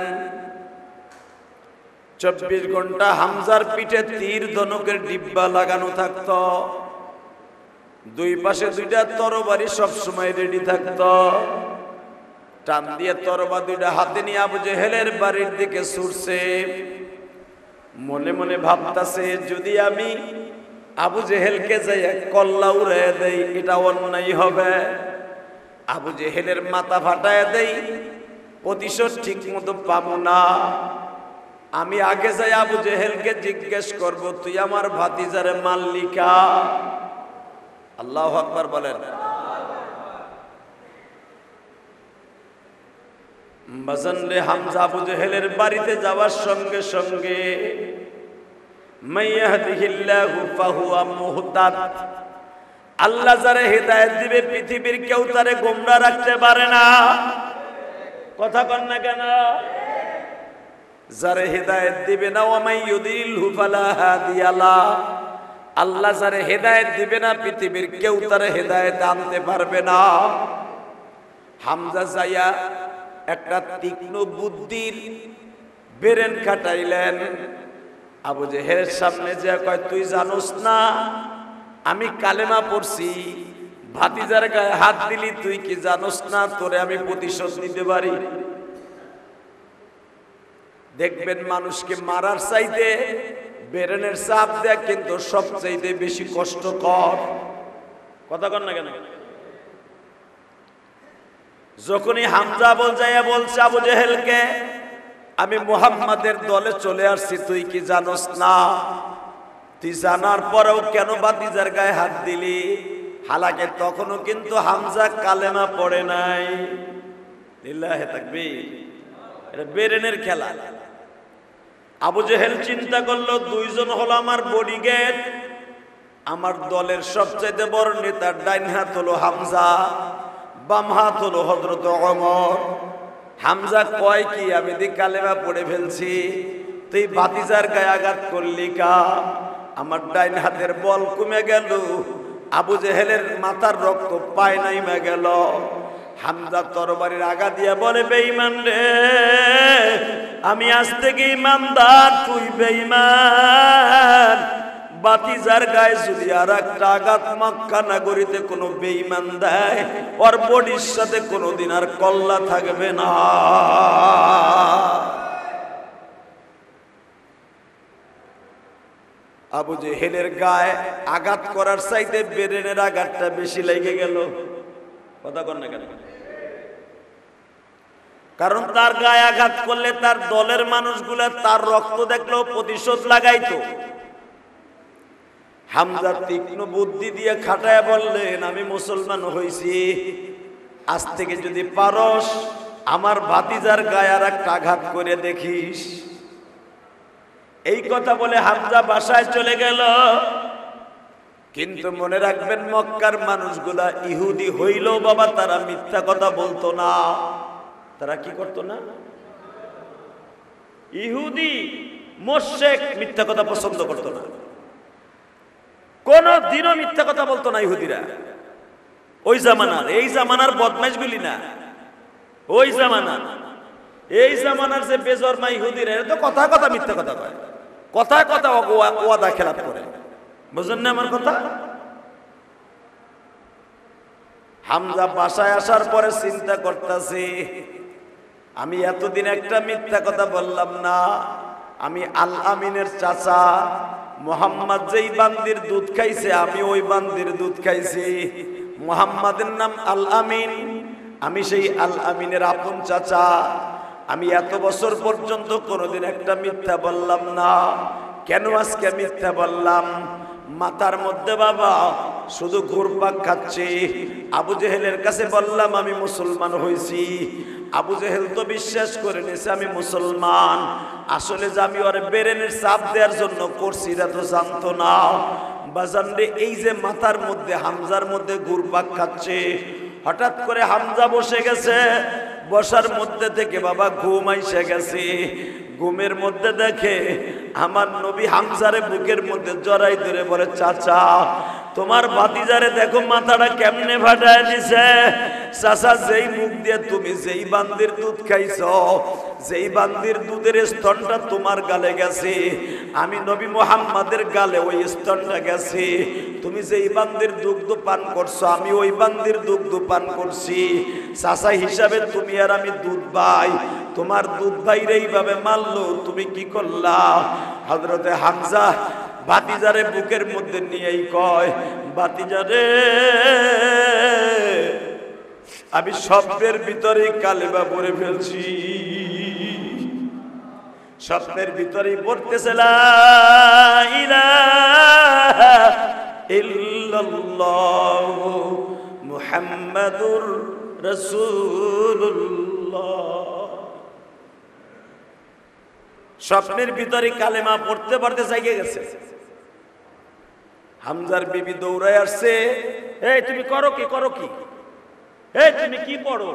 24 ঘন্টা হামজার পিঠে তীর ধনুকের ডিব্বা লাগানো থাকত, দুই পাশে দুইটা তরবারি সবসময় রেডি থাকত। টান দিয়ে তরবা দুইটা হাতে নিয়ে আবু জেহেলের বাড়ির দিকে ছুটছে। মনে মনে ভাবতাছে, যদি আমি আবু জেহেলকে যাই কল্লা উড়াইয়া দেই, এটা অন্যায় হবে। আবু জেহেলের মাথা ফাটাইয়া দেই, প্রতিশোধ ঠিক মতো পাবো না। আমি আগে যাই আবু জেহেলকে জিজ্ঞেস করব, তুই আমার ভাতিজারে মাল্লিকা। আল্লাহু আকবার বলেন। বাজানরে হামজা আবু জেহেলের বাড়িতে যাওয়ার সঙ্গে সঙ্গে মাইয়াহদিহিল্লাহু ফাহুয়া মুহতাদ, আল্লাহ যারে হেদায়েত দিবে পৃথিবীর কেউ তারে গোমরা রাখতে পারে না। কথা বল না কেন? যারে হেদায়েত দিবে না, ওয়া মাইয়ুদিলহু ফালা হাদিয়া লা, আল্লাহ যারে হেদায়েত দিবে না পৃথিবীর কেউ তারে হেদায়েত আনতে পারবে না। হামজা যাইয়া একটা তীক্ষ্ণ বুদ্ধির বেরেন খাটাইলেন। আবু জেহেলের সামনে যে কয়, তুই জানোস না আমি কালেমা পড়ছি, ভাতিজার গায়ে হাত দিলি, তুই কি জানোস না তোরে আমি প্রতিশোধ নিতে পারি? দেখবেন মানুষকে মারার চাইতে বেরেনের চাপ দেয়া কিন্তু সবচাইতে বেশি কষ্টকর। কথা কন না কেন? যখনই হামজা বলছে আবু জেহেলকে, আমি মুহাম্মাদের দলে চলে আসছি, তুই কি জানোস না? তুই জানার পরেও কেন ভাতিজার গায়ে হাত দিলি? হালাকে তখনও কিন্তু হামজা কালেমা পড়ে নাই। লিল্লাহি তাকবীর। এটা বেরেনের খেলা। আবু জেহেল চিন্তা করলো, দুইজন হলো আমার বডিগার্ড, আমার দলের সবচাইতে বড় নেতার ডাইন হাত হলো হামজা, বাম হাত হলো হযরত ওমর। হামজা কয় কি, আমি দি কালেমা পড়ে ফেলছি, তুই ভাতিজার গায়ে আঘাত করলি কা? আমার ডাইন হাতের বল কমে গেল, আবু জেহেলের মাথার রক্ত পায় নাইমা গেল। হামজা তরবারির আগা দিয়া বলে, বেঈমান রে, আমি আজ থেকে ইমানদার, তুই বেঈমান। বাতিজার গায়ে যদি আর একটা আঘাত মক্কা নগরীতে কোনো বেঈমান দেয়, ওর বডির সাথে কোনোদিন আর কল্লা থাকবে না। আবু জেহেলের গায়ে আঘাত করার চাইতে ব্রেনের আঘাতটা বেশি লেগে গেল। কথা কর না কেন? কারণ তার গায়ে আঘাত করলে তার দলের মানুষগুলা তার রক্ত দেখলেও প্রতিশোধ লাগাইতো। হামজা তীক্ষ্ণ বুদ্ধি দিয়ে খাটায় বললেন, আমি মুসলমান হইছি, আজ থেকে যদি পারস আমার ভাতিজার গায়ে আর একটা আঘাত করে দেখিস। এই কথা বলে হামজা বাসায় চলে গেল। কিন্তু মনে রাখবেন, মক্কার মানুষগুলা ইহুদি হইলেও বাবা তারা মিথ্যা কথা বলতো না। তারা কি করতো না? ইহুদি মুশরিক মিথ্যা কথা পছন্দ করতো না, কোন দিনও মিথ্যা কথা বলতো না ইহুদিরা। ওই জামানার, এই জামানার বদমাইশগুলি না, ওই জামানার, এই জামানার যে বেজরমা ইহুদিরা এরা তো কথা কথা মিথ্যা কথা কয়, কথা কথা ওয়াদা খেলাপ করে। বুঝেন না আমার কথা? হামজা বাসায় আসার পরে চিন্তা করতেছে, আমি এতদিন একটা মিথ্যা কথা বললাম না। আমি আল আমিনের চাচা, মুহাম্মদ যেই বান্দির দুধ খাইছে আমি ওই বান্দির দুধ খাইছি। মুহাম্মাদের নাম আল আমিন, আমি সেই আল আমিনের আপন চাচা। আমি এত বছর পর্যন্ত কোনোদিন একটা মিথ্যা বললাম না, কেন আজকে মিথ্যা বললাম? মাথার মধ্যে বাবা শুধু ঘুরপাক খাচ্ছে। আবু জেহেলের কাছে বললাম আমি মুসলমান হয়েছি, আবু জেহেল তো বিশ্বাস করে নিয়েছে আমি মুসলমান। আসলে যে আমি ওর বেরেনের চাপ দেওয়ার জন্য করছি এটা তো জানতো না। বাজান রে, এই যে মাথার মধ্যে হামজার মধ্যে ঘুরপাক খাচ্ছে, হঠাৎ করে হামজা বসে গেছে, বসার মধ্যে থেকে বাবা ঘুম আইসে গেছে। ঘুমের মধ্যে দেখে আমার নবী হামজারে বুকের মধ্যে জড়াই ধরে বলে, চাচা তোমার ভাতিজারে দেখো মাথাটা কেমনে ফাটায় দিছে। চাচা, যেই মুখ দিয়ে তুমি যেই বান্দির দুধ খাইছো, যেই বান্দির দুধের স্তনটা তোমার গালে গেছে, আমি নবী মুহাম্মাদের গালে ওই স্তনটা গেছে। তুমি যেই বান্দির দুগ্ধ পান করছো আমি ওই বান্দির দুগ্ধ পান করছি। চাচা হিসাবে তুমি আর আমি দুধ ভাই, তোমার দুধ ভাইরে এইভাবে মারলো, তুমি কি করলা? হযরতে হামজা ভাতিজারে বুকের মধ্যে নিয়েই কয়, ভাতিজারে আমি স্বপ্নের ভিতরে কালেমা পড়ে ফেলছি। স্বপ্নের ভিতরেই পড়তেছে লা ইলাহা ইল্লাল্লাহু মুহাম্মাদুর রাসূলুল্লাহ। স্বপ্নের ভিতরে কালেমা পড়তে পড়তে জাগে গেছে। হামজার বিবি দৌড়ায় আসছে, এই তুমি করো কি, করো কি, এই তুমি কি পড়ো?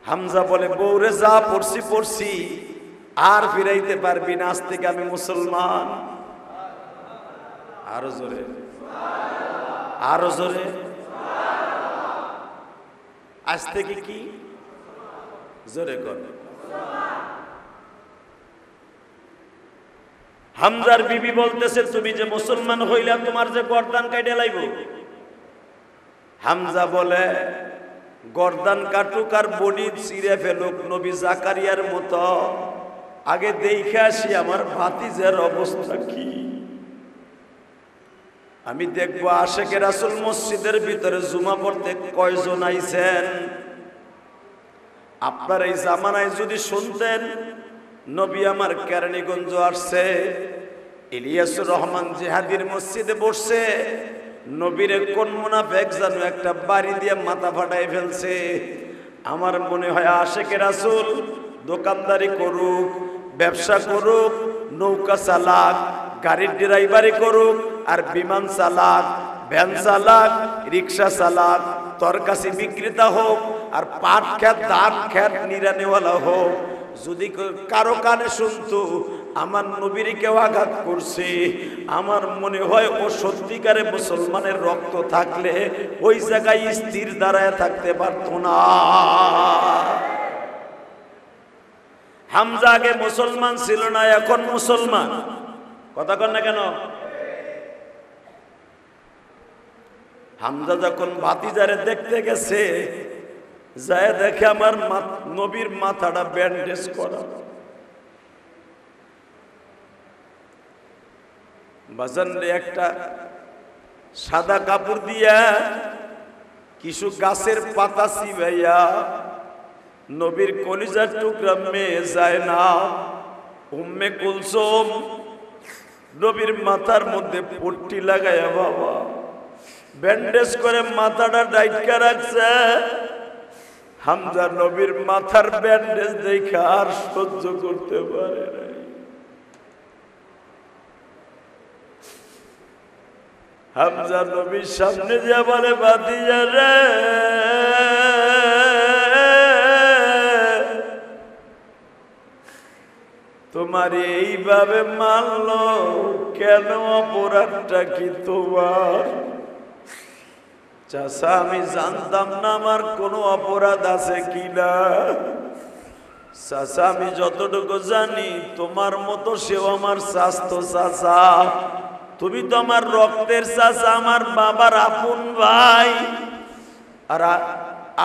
হামজা বলে, বউরে যা পড়ছি পড়ছি, আর ফিরাইতে পারবি না, আজ থেকে আমি মুসলমান। আরো জোরে, আরো জোরে, আজ থেকে কি জোরে কর। হামজার বিবি বলতেছে, তুমি যে মুসলমান হইলা তোমার যে গর্দান কাইটে লাইব। হামজা বলে, গর্দান কাটুক আর বডি চিরে ফেলুক নবী জাকারিয়ার মতো, আগে দেখে আসি আমার ভাতিজার অবস্থা কি। আমি দেখবো আশেকে রাসূল মসজিদের ভিতরে জুমা পড়তে কয়জন আইছেন। আপনার এই জামানায় যদি শুনতেন নবী আমার কেরানীগঞ্জ আসছে, ইলিয়াসুর রহমান জিহাদির মসজিদে বসছে, নবীরে কোন মুনাফিক জানো একটা বাড়ি দিয়ে মাথা ফাটাই ফেলছে। আমার মনে হয় আশেকে রাসূল দোকানদারি করুক, ব্যবসা করুক, নৌকা চালাক, গাড়ির ড্রাইভারি করুক, আর বিমান চালাক, ভ্যান চালাক, রিক্সা চালাক, তরকারি বিক্রেতা হোক, আর পাট খেত ধান খেত নিরানেওয়ালা হোক, যদি কারো কানে শুনতো আমার নবীর কেউ আঘাত করছে, আমার মনে হয় ও সত্যিকারে মুসলমানের রক্ত থাকলে ওই জায়গায় স্থির দাঁড়ায় থাকতে পারতো না। হামজা আগে মুসলমান ছিল না, এখন মুসলমান। কথা কন না কেন? হামজা যখন ভাতিজারে দেখতে গেছে, যায় দেখে আমার নবীর মাথাটা ব্যান্ডেজ করা। বাজান একটা সাদা কাপড় দিয়া কিছু গাছের পাতা চিবাইয়া নবীর কলিজার টুকরা মেয়ে যায় না উম্মে কুলসুম নবীর মাথার মধ্যে পট্টি লাগাইয়া বাবা ব্যান্ডেজ করে মাথাটা ডাইকা রাখছে। হামজা নবীর মাথার ব্যান্ডেজ দেখে আর সহ্য করতে পারে নাই। হামজা নবীর সামনে যা বলে ভাতিজা রে, তোমার এইভাবে মানলো কেন? অপরাধটা কি তোমার? চাচা আমি জানতাম না আমার কোনো অপরাধ আছে কিনা। চাচা আমি যতটুকু জানি তোমার মতো সেও আমার স্বাস্থ্য চাচা, তুমি তো আমার রক্তের চাচা, আমার বাবার আপন ভাই। আর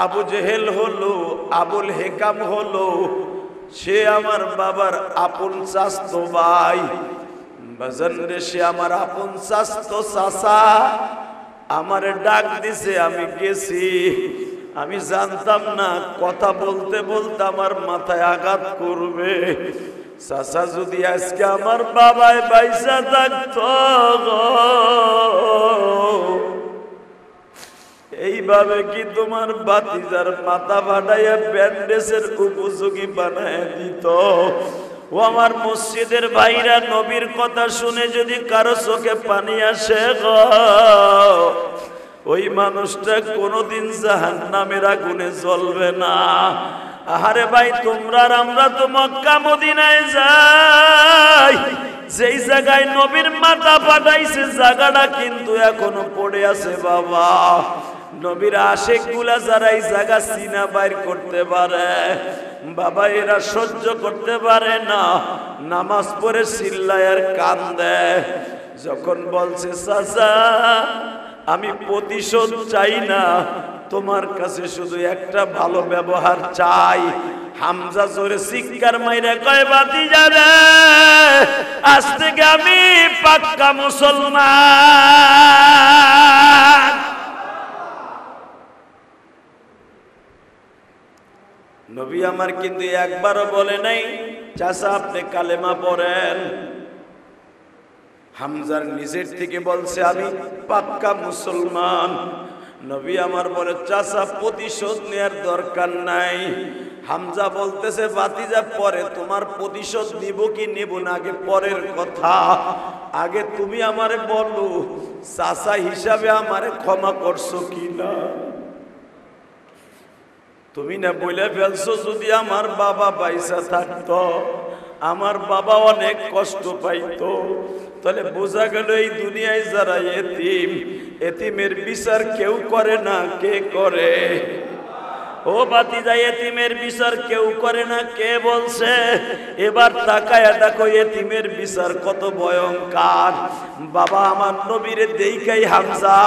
আবু জেহেল হলো, আবুল হেকাম হলো, সে আমার বাবার আপন চাচতো ভাই। বাজান রে সে আমার আপন চাচতো চাচা, আমারে ডাক দিছে, আমি গেছি। আমি জানতাম না কথা বলতে বলতে আমার মাথায় আঘাত করবে। চাচা যদি আজকে আমার বাবায় বাইসা থাকতো এইভাবে কি তোমার ভাতিজার মাথা ফাটাইয়া ব্যান্ডেজের উপযোগী বানায় দিত? ও আমার মসজিদের ভাইরা, নবীর কথা শুনে যদি কারো চোখে পানি আসে গো, ওই মানুষটা কোনোদিন জাহান্নামের আগুনে জ্বলবে না। আহারে ভাই তোমরা আর আমরা তো মক্কা মদিনায় যাই, যেই জায়গায় নবীর মাথা ফাটাইছে জায়গাটা কিন্তু এখনো পড়ে আছে বাবা। নবীর আশিক গুলা যারা এই জায়গা চিনা বাইর করতে পারে বাবা, এরা সহ্য করতে পারে না। নামাজ পড়ে চিল্লায় আর কান্দে। যখন বলছে চাচা আমি প্রতিশোধ চাই না, তোমার কাছে শুধু একটা ভালো ব্যবহার চাই, হামজা জোরে চিৎকার মাইরা কয় ভাতিজা রে, আজ থেকে আমি পাক্কা মুসলমান। নবী আমার কিন্তু একবারও বলে নাই চাচা আপনি কালেমা পড়েন। হামজার নিজের থেকে বলছে আমি পাক্কা মুসলমান। নবী আমার বলে চাচা প্রতিশোধ নেয়ার দরকার নাই। হামজা বলতেছে ভাতিজা পরে তোমার প্রতিশোধ নিব কি নেব না আগে পরের কথা, আগে তুমি আমারে বলো চাচা হিসাবে আমারে ক্ষমা করছো কিনা। তুমি না বলে ফেলছো যদি আমার বাবা পয়সা থাকতো, আমার বাবা অনেক কষ্ট পাইতো, তাহলে বোঝা গেল এই দুনিয়ায় যারা এতিম, এতিমের বিচার কেউ করে না, কে করে? ও ভাতিজা এতিমের বিচার কেউ করে না, কে বলছে? এবার তাকায়া দেখো এতিমের বিচার কত ভয়ঙ্কর। বাবা আমার নবীর দেইখাই হামজা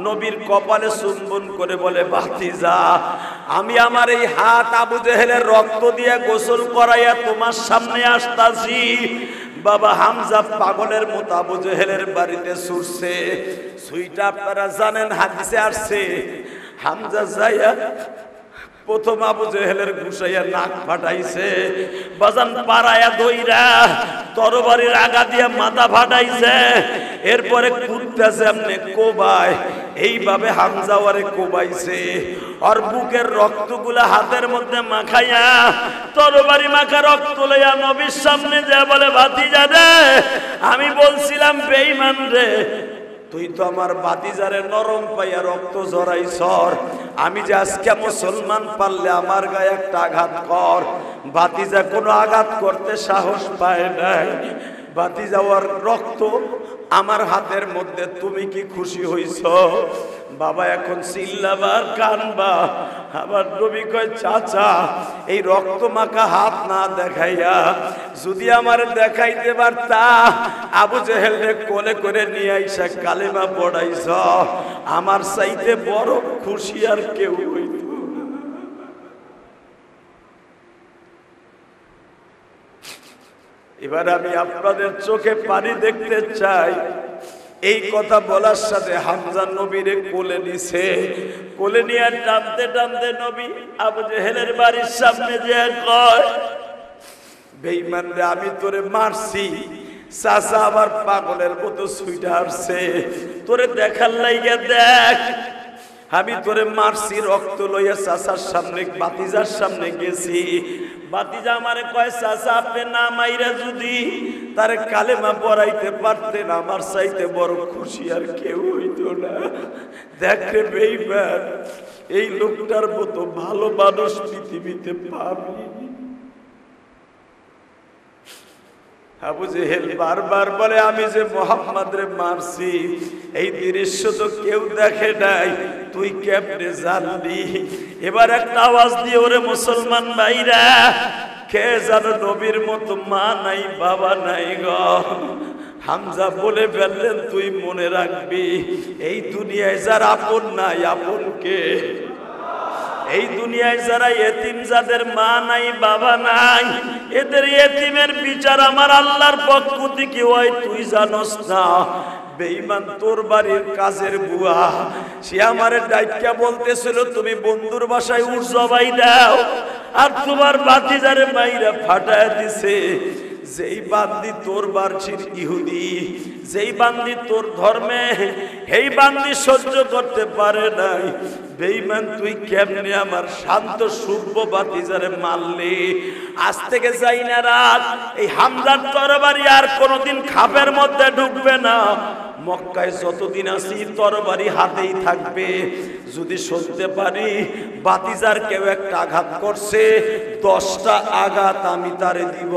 নবীর কপালে চুম্বন করে বলে ভাতিজা আমি আমার এই হাত আবু জেহেলের রক্ত দিয়ে গোসল করাইয়া তোমার সামনে আসতাছি। বাবা হামজা পাগলের মতো আবু জেহেলের বাড়িতে ছুটছে। সুইটা আপনারা জানেন হাদিসে আসছে, হামজা যাইয়া প্রথম আবু জেহেলের ঘুষাইয়া নাক ফাটাইছে, বাজান পাড়ায়া দইরা তরবারির আগা দিয়া মাথা ফাটাইছে, এরপরে কুদতেছে এমনি কোবায়, এইভাবে হামজা ওরে কোবাইছে। আর বুকের রক্তগুলা হাতের মধ্যে মাখাইয়া তরবারি মাখা রক্ত লইয়া নবীর সামনে যা বলে ভাতিজা রে, আমি বলছিলাম বেঈমান রে, তুই তো আমার ভাতিজারে নরম পাইয়া রক্ত ঝরাইছর, আমি যে আজকে মুসলমান পারলে আমার গায়ে একটা আঘাত কর। ভাতিজা কোনো আঘাত করতে সাহস পায় নাই। বাতি যাওয়ার রক্ত আমার হাতের মধ্যে, তুমি কি খুশি হইছ? বাবা এখন চিল্লাবার কানবা। আবার নবী কয়, চাচা এই রক্ত মাখা হাত না দেখাইয়া যদি আমার দেখাইতে পারতা, আবু জেহেলরে কোলে করে নিয়ে আইসা কালেমা পড়াইছ, আমার চাইতে বড় খুশি আর কেউ হইত। এবার আমি আপনাদের চোখে পানি দেখতে চাই। এই কথা বলার সাথে হামজা নবীরে কোলে নিছে, কোলে নিয়ে টানতে টানতে নবী আবু জেহেলের বাড়ির সামনে যে কয়, বেঈমান রে আমি তোরে মারছি। চাচা আবার পাগলের মতো ছুইটা আসছে, তোরে দেখার লাইগা দেখ আমি তোরে মারছি। রক্ত লইয়া চাচার সামনে, বাতিজার সামনে গেছি। বাতিজা আমারে কয়, চাচা আপনি না মাইরা যদি তারে কালেমা পড়াইতে পারতেন, আমার চাইতে বড় খুশি আর কেউ হইতো না। দেখে বেঈমান, এই লোকটার মতো ভালো মানুষ পৃথিবীতে পাবি। আবু জেহেল বারবার বলে, আমি যে মুহাম্মদ রে মারছি এই দৃশ্য তো কেউ দেখে নাই, তুই কেমনে জানলি? এবার একটা আওয়াজ দিয়ে, ওরে মুসলমান ভাইরা, কে জানো নবীর মতো মা নাই বাবা নাই গো। হামজা বলে ফেললেন, তুই মনে রাখবি এই দুনিয়ায় যারা আপন নাই, আপন কে? এই দুনিয়ায় যারা এতিম, যাদের মা নাই বাবা নাই, এদের এতিমের বিচার আমার আল্লাহর পক্ষ থেকে হয়, তুই জানোস না? বেঈমান তোর বাড়ির কাজের বুয়া, সে আমারে ডাইকা বলতেছিল তুমি বন্ধুর বাসায় উঠ জবাই দাও, আর তোমার ভাতিজারে মাইরা ফাটায় দিছে। যেই বান্দি তোর বার্ষিক ইহুদি, যেই বান্দি তোর ধর্মে, এই বান্দি সহ্য করতে পারে নাই। বেঈমান তুই কেমনে আমার শান্ত সূর্য বাতিজারে মারলি? আজ থেকে যাই না রাত, এই হামজার তরবারি আর কোনোদিন খাপের মধ্যে ঢুকবে না। মক্কায় যতদিন আছি তরবারি হাতেই থাকবে। যদি শুনতে পারি বাতিজার কেউ একটা আঘাত করছে, 10টা আঘাত আমি তারে দিব।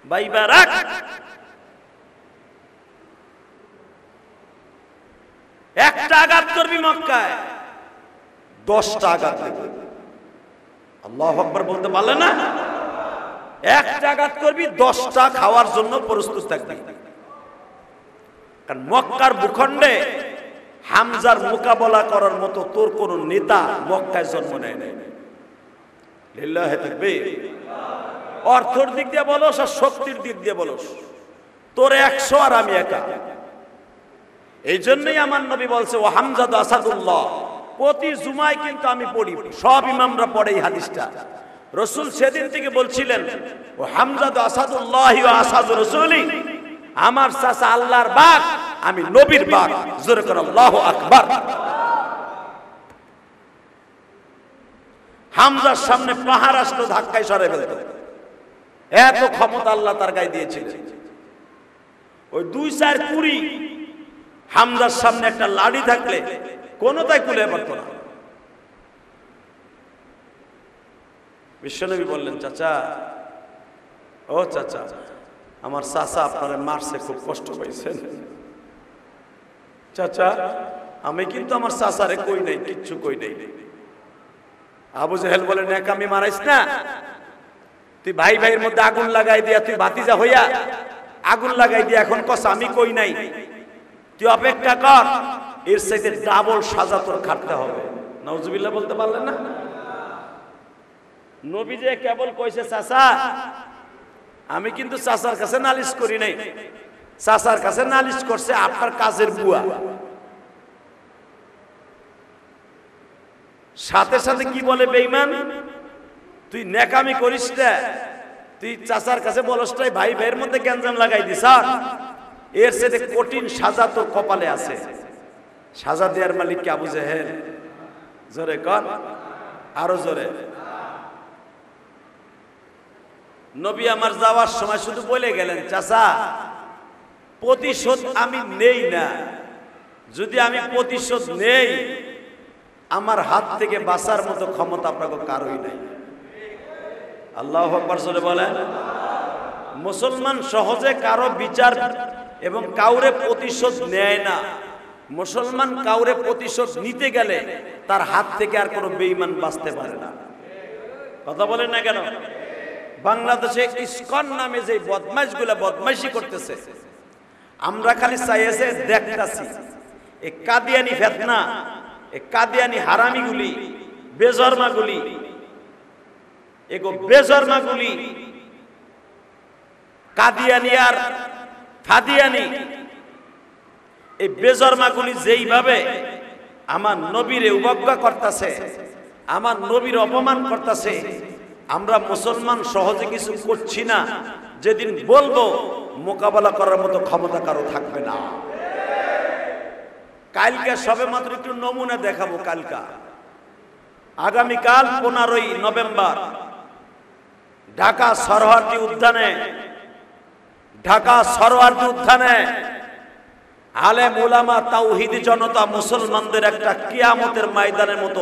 বাইবা রাখ, একটা আঘাত করবি মক্কায়, 10টা আঘাত দেব। আল্লাহু আকবার বলতে পারলে না? একটা আঘাত করবি, 10টা খাওয়ার জন্য প্রস্তুত থাকবি। কারণ মক্কার ভূখণ্ডে হামজার মোকাবেলা করার মতো তোর কোন নেতা মক্কায় জন্ম নেয় নাই। লিল্লাহি তাকবীর। অর্থের দিক দিয়ে বলস আর শক্তির দিক দিয়ে বলস, তোর 100 আর আমি একা। এই জন্যই আমার নবী বলছে, ও হামজা তো আসাদুল্লাহ। প্রতি জুমায় কিন্তু আমি পড়ি, সব ইমামরা পড়ে এই হাদিসটা। রসুল সেদিন থেকে বলছিলেন, ও হামজা তো আসাদুল্লাহ ও আসাদু রসুলি, আমার চাচা আল্লাহর বাগ, আমি নবীর বাগ। জোরে করে আল্লাহু আকবার। হামজার সামনে পাহাড় আসলো, ধাক্কায় সরে ফেলত। এত ক্ষমতা আল্লাহ তার গায়ে দিয়েছিলেন। ওই 2-4 কুড়ি হামজার সামনে একটা লাঠি থাকলে কোনোটাই কুলে পারত না। বিশ্বনবী বললেন, চাচা, ও চাচা, আমার চাচা আপনারা মারছে, খুব কষ্ট পাইছেন। চাচা, আমি কিন্তু আমার চাচারে কই নাই, কিচ্ছু কই নাই। আবু জেহেল বলে, নেকামি মারাইস না, তুই ভাই ভাইয়ের মধ্যে আগুন লাগাই দিয়া, তুই ভাতিজা হইয়া আগুন লাগাই দিয়া এখন কস আমি কই নাই। তুই অপেক্ষা কর, এর চাইতে ডাবল সাজা তোর খাটতে হবে। নাউজুবিল্লাহ বলতে পারলেন না? নবী যে কেবল কইছে, চাচা আমি কিন্তু চাচার কাছে নালিশ করি নাই, চাচার কাছে নালিশ করছে আপনার কাজের বুয়া। সাথে সাথে কি বলে বেঈমান, তুই নেকামি করিস না, তুই চাচার কাছে বলসটাই ভাই ভাইয়ের মধ্যে গ্যাঞ্জাম লাগাই দিস। এর সাথে কঠিন সাজা তোর কপালে আছে। সাজা দেওয়ার মালিক কে? আবু জেহেল। জোরে কর, আরো জোরে। নবী আমার যাওয়ার সময় শুধু বলে গেলেন, চাচা প্রতিশোধ আমি নেই না, যদি আমি প্রতিশোধ নেই আমার হাত থেকে বাঁচার মতো ক্ষমতা আপনাকে কারোই নাই। আল্লাহু আকবার জোরে বলেন। মুসলমান সহজে কারো বিচার এবং কাউরে প্রতিশোধ নেয় না। মুসলমান কাউরে প্রতিশোধ নিতে গেলে তার হাত থেকে আর কোনো বেঈমান বাঁচতে পারে না। কথা বলেন না কেন? বাংলাদেশে ইসকন নামে যে বদমাইশগুলা বদমাইশি করতেছে, আমরা খালি চাইছে দেখতাছি। এই কাদিয়ানি ফিতনা, এই কাদিয়ানি হারামিগুলি, বেজরমাগুলি, এগো বেজরমাগুলি, কাদিয়ানি আর ফাদিয়ানি, এই বেজরমাগুলি যেইভাবে আমার নবীরে অবজ্ঞা করতেছে, আমার নবীর অপমান করতেছে, আমরা মুসলমান সহজে কিছু করছি না। যেদিন বলবো মোকাবেলা করার মতো ক্ষমতা কারো থাকবে না। কালকে সবে মাত্র একটু নমুনা দেখাবো। কালকা আগামীকাল 15ই নভেম্বর ঢাকা সরোয়ার্দী উদ্যানে, ঢাকা সরোয়ার্দী উদ্যানে আলেম উলামা তাওহীদি জনতা মুসলমানদের একটা কিয়ামতের ময়দানের মতো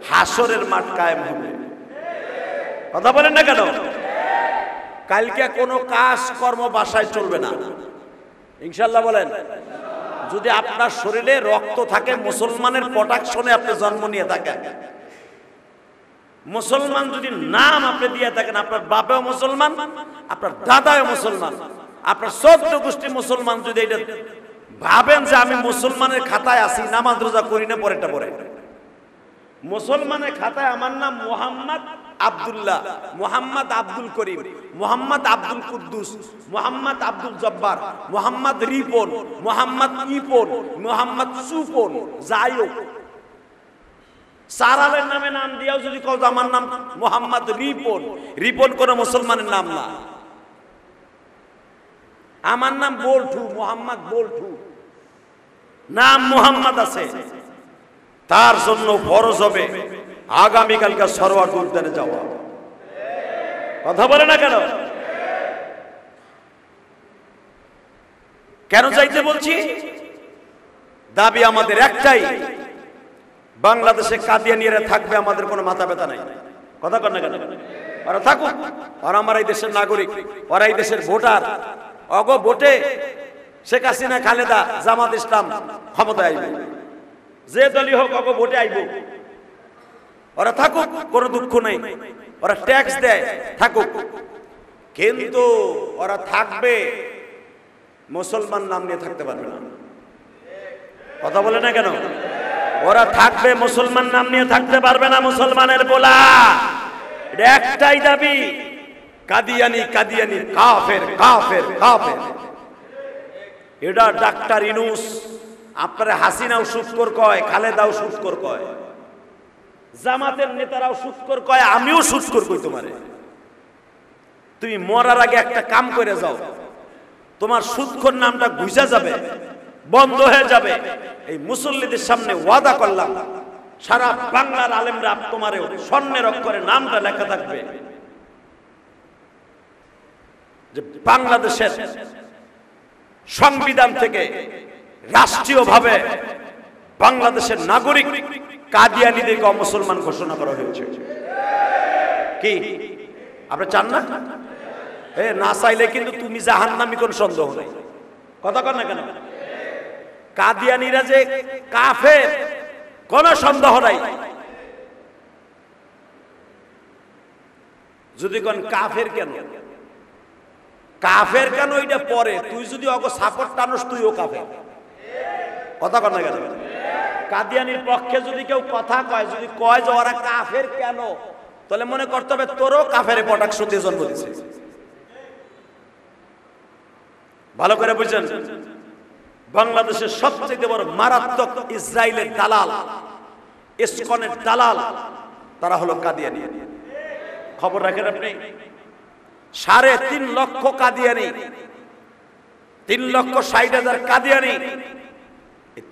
হাসরের মাঠ কায়েম হবে। কথা বলেন না কেন? কালকে কোনো কাজ কর্ম বাসায় চলবে না ইনশাআল্লাহ। বলেন, যদি আপনার শরীরে রক্ত থাকে, মুসলমানের প্রোটেকশনে আপনি জন্ম নিয়ে থাকেন, মুসলমান যদি নাম আপনি দিয়ে থাকেন, আপনার বাবাও মুসলমান, আপনার দাদাও মুসলমান, আপনার 14 গোষ্ঠী মুসলমান, যদি এটা ভাবেন যে আমি মুসলমানের খাতায় আছি, নামাজ রোজা করি না, পরেরটা পরে মুসলমানের খাতায় আমার নাম মোহাম্মদ আব্দুল্লাহ, মোহাম্মদ আব্দুল করিম, মোহাম্মদ আব্দুল কুদ্দুস, মোহাম্মদ আব্দুল জব্বার, মোহাম্মদ রিপন, মোহাম্মদ ইপন, মোহাম্মদ সুপন, যাই হোক সারালের নামে নাম দিয়েও যদি কও আমার নাম মোহাম্মদ রিপন, রিপন কোন মুসলমানের নাম না। আমার নাম বল্টু, মোহাম্মদ বল্টু, নাম মোহাম্মদ আছে, তার জন্য ফরজ হবে আগামীকালকে সরোয়ার্দী উদ্যানে যাওয়া। কথা বলে না কেন? কেন যাইতে বলছি? দাবি আমাদের একটাই, বাংলাদেশে কাদিয়ানিরা থাকবে, আমাদের কোনো মাথা ব্যথা নাই। কথা কর না কেন? ওরা থাকুক, ওরা আমার এই দেশের নাগরিক, ওরা এই দেশের ভোটার। অগ ভোটে শেখ হাসিনা, খালেদা, জামাত ইসলাম ক্ষমতায় আইব, যে দলই হোক অগ ভোটে আইব। ওরা থাকুক, কোনো দুঃখ নেই, ওরা ট্যাক্স দেয়, থাকুক, কিন্তু ওরা থাকবে, মুসলমান নাম নিয়ে থাকতে পারবে না। কথা বলে না কেন? ওরা থাকবে, মুসলমান নাম নিয়ে থাকতে পারবে না। মুসলমানের বলা একটাই দাবি, কাদিয়ানি কাদিয়ানি, কাফের কাফের কাফের। এটা ডাক্তার ইনুস, আপনারা হাসিনাও সুৎখোর কয়, খালেদাও সুৎখোর কয়, জামাতের নেতারাও সুৎখোর কয়, আমিও সুৎখোর কই। তোমারে তুমি মরার আগে একটা কাম করে যাও, তোমার সুৎখোর নামটা গুজা যাবে, বন্ধ হয়ে যাবে। এই মুসল্লিদের সামনে ওয়াদা করলাম, সারা বাংলার আলেমরা তোমার স্বর্ণের অক্ষরে নামটা লেখা থাকবে যে বাংলাদেশের সংবিধান থেকে রাষ্ট্রীয়ভাবে বাংলাদেশের নাগরিক কাদিয়ানীদেরকে অমুসলমান ঘোষণা করা হয়েছে। কি আপনি চান না? না চাইলে কিন্তু তুমি জাহান্নামী, কোন সন্দেহ নেই। কথা কর না কেন? কাদিয়ানীরা যে কাফের, কোন সন্দেহ নাই। যদি কোন কাফের কেন, কাফের কেন এটা পরে, তুই যদি অগ সাপোর্ট টানস তুইও কাফের। কথা কর না কেন? কাদিয়ানির পক্ষে যদি কেউ কথা কয়, যদি কয় যে ওরা কাফের কেন, তাহলে মনে করতে হবে তোরও কাফের প্রোটেকশন দিয়ে জন্ম দিছে। ভালো করে বুঝছেন? বাংলাদেশের সবচেয়ে বড় মারাত্মক ইসরায়েলের দালাল, ইসকনের দালাল, তারা হলো কাদিয়ানি। খবর রাখেন আপনি, 3.5 লক্ষ কাদিয়ানি, 3,60,000 কাদিয়ানি,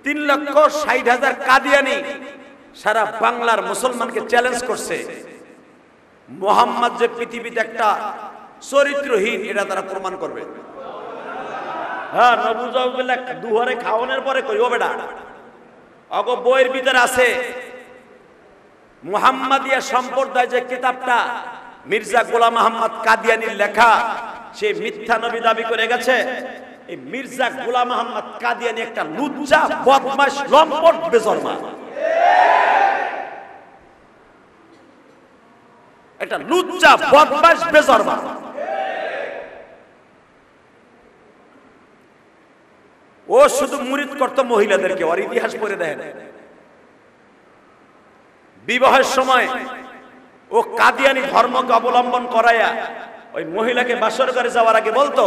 3,60,000 কাদিয়ানি সারা বাংলার মুসলমানকে চ্যালেঞ্জ করছে মোহাম্মদ যে পৃথিবীতে একটা চরিত্রহীন, এটা তারা প্রমাণ করবে। হ্যাঁ, নবুজাউবিল্লাহ দুহরে খাওয়ানোর পরে কইও বেটা, অগ বইয়ের ভিতরে আছে মুহাম্মাদিয়া সম্প্রদায় যে কিতাবটা মির্জা গোলাম আহমদ কাদিয়ানির লেখা, সে মিথ্যা নবী দাবি করে গেছে। এই মির্জা গোলাম আহমদ কাদিয়ানী একটা লুচ্চা, বদমাশ, লম্পট, বেজরমা, একটা লুচ্চা, বদমাশ, বেজরমা। ও শুধু মুরিদ করতো মহিলাদেরকে। ওর ইতিহাস পড়ে দেখেন। বিবাহের সময় ও কাদিয়ানী ধর্মকে অবলম্বন করাইয়া ওই মহিলাকে বাসর করে যাওয়ার আগে বলতো,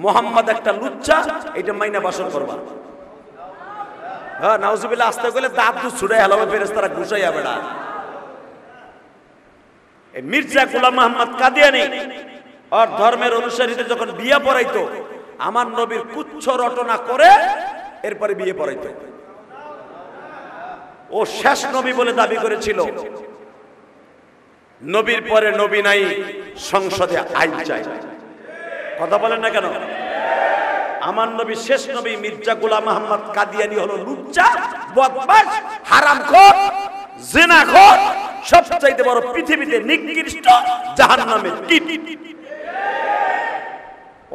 মোহাম্মদ একটা লুচ্চা, এটা মাইনা বাসর করবা। হ্যাঁ, নাউজুবিল্লাহ। আসতে গেলে দাঁত দু ছুড়ে হেলাবে, ফেরেশতারা ঘুষাইয়া বেড়া। এই মির্জা গোলাম আহমদ কাদিয়ানী আর ধর্মের অনুসারীদের যখন বিয়ে পড়াইতো, আমার নবীর কুচ্ছ রটনা করে এরপরে বিয়ে পড়াইতো। ও শেষ নবী বলে দাবি করেছিল। নবীর পরে নবী নাই, সংসদে আইন চাই। কথা বলেন না কেন? আমার নবী শেষ নবী মির্জা গোলাম আহমদ কাদিয়ানী হলো লুচ্চা, বদমাশ, হারামখোর, জিনাখোর, সবচাইতে বড় পৃথিবীতে নিকৃষ্ট জাহান্নামের কীট।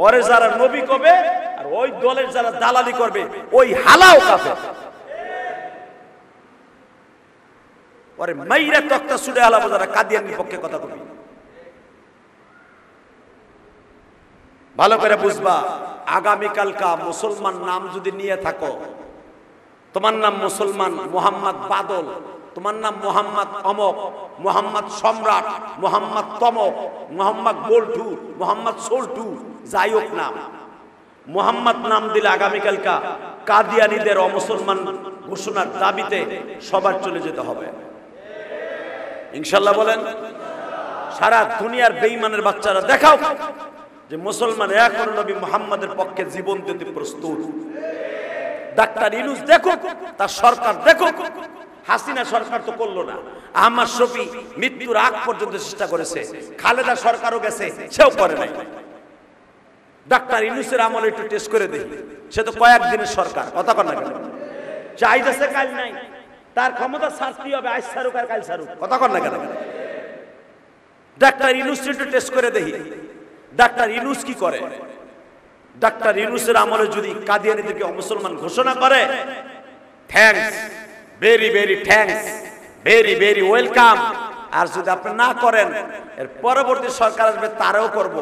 ওরে যারা নবী কবে আর ওই দলের যারা দালালি করবে, ওই হালাও কাফের। ওরে মাইরা তক্তা ছুড়ে হালাবো যারা কাদিয়ানীর পক্ষে কথা বলবে। ভালো করে বুঝবা, আগামীকালকা মুসলমান নাম যদি নিয়ে থাকো, তোমার নাম মুসলমান মোহাম্মদ বাদল, তোমার নাম মোহাম্মদ অমক, মোহাম্মদ সম্রাট, মোহাম্মদ তমক, মোহাম্মদ বল্টু, মোহাম্মদ সোল্টু, যাই হোক নাম, মোহাম্মদ নাম দিলে আগামীকালকা কাদিয়ানীদের অমুসলমান ঘোষণার দাবিতে সবার চলে যেতে হবে। ইনশাল্লাহ বলেন। সারা দুনিয়ার বেঈমানের বাচ্চারা দেখাও যে মুসলমান এখন নবী মুহাম্মাদের পক্ষে জীবন দিতে প্রস্তুত। ডাক্তার ইউনূস দেখো, তার সরকার দেখো। হাসিনা সরকার তো করলো না। আহমদ শফি মৃত্যুর আগ পর্যন্ত চেষ্টা করেছে। খালেদা সরকারও গেছে, সেও করে নাই। ডাক্তার ইউনূসের আমলে একটু টেস্ট করে দেখি, সে তো কয়েকদিনের সরকার। কথা কর না কেন? চাই দেশে কাল নাই, তার ক্ষমতা ছাড়তে হবে। আজ ছাড়ুক আর কাল ছাড়ুক। কথা কর না কেন? ডাক্তার ইউনূস একটু টেস্ট করে দেখি, ডাক্তার ইউনূস কি করে। ডাক্তার ইউনূসের আমলে যদি কাদিয়ানীদেরকে অমুসলমান ঘোষণা করে, thanks, very very thanks, very very welcome. আর যদি আপনি না করেন, এর পরবর্তী সরকার আসবে, তারাও করব।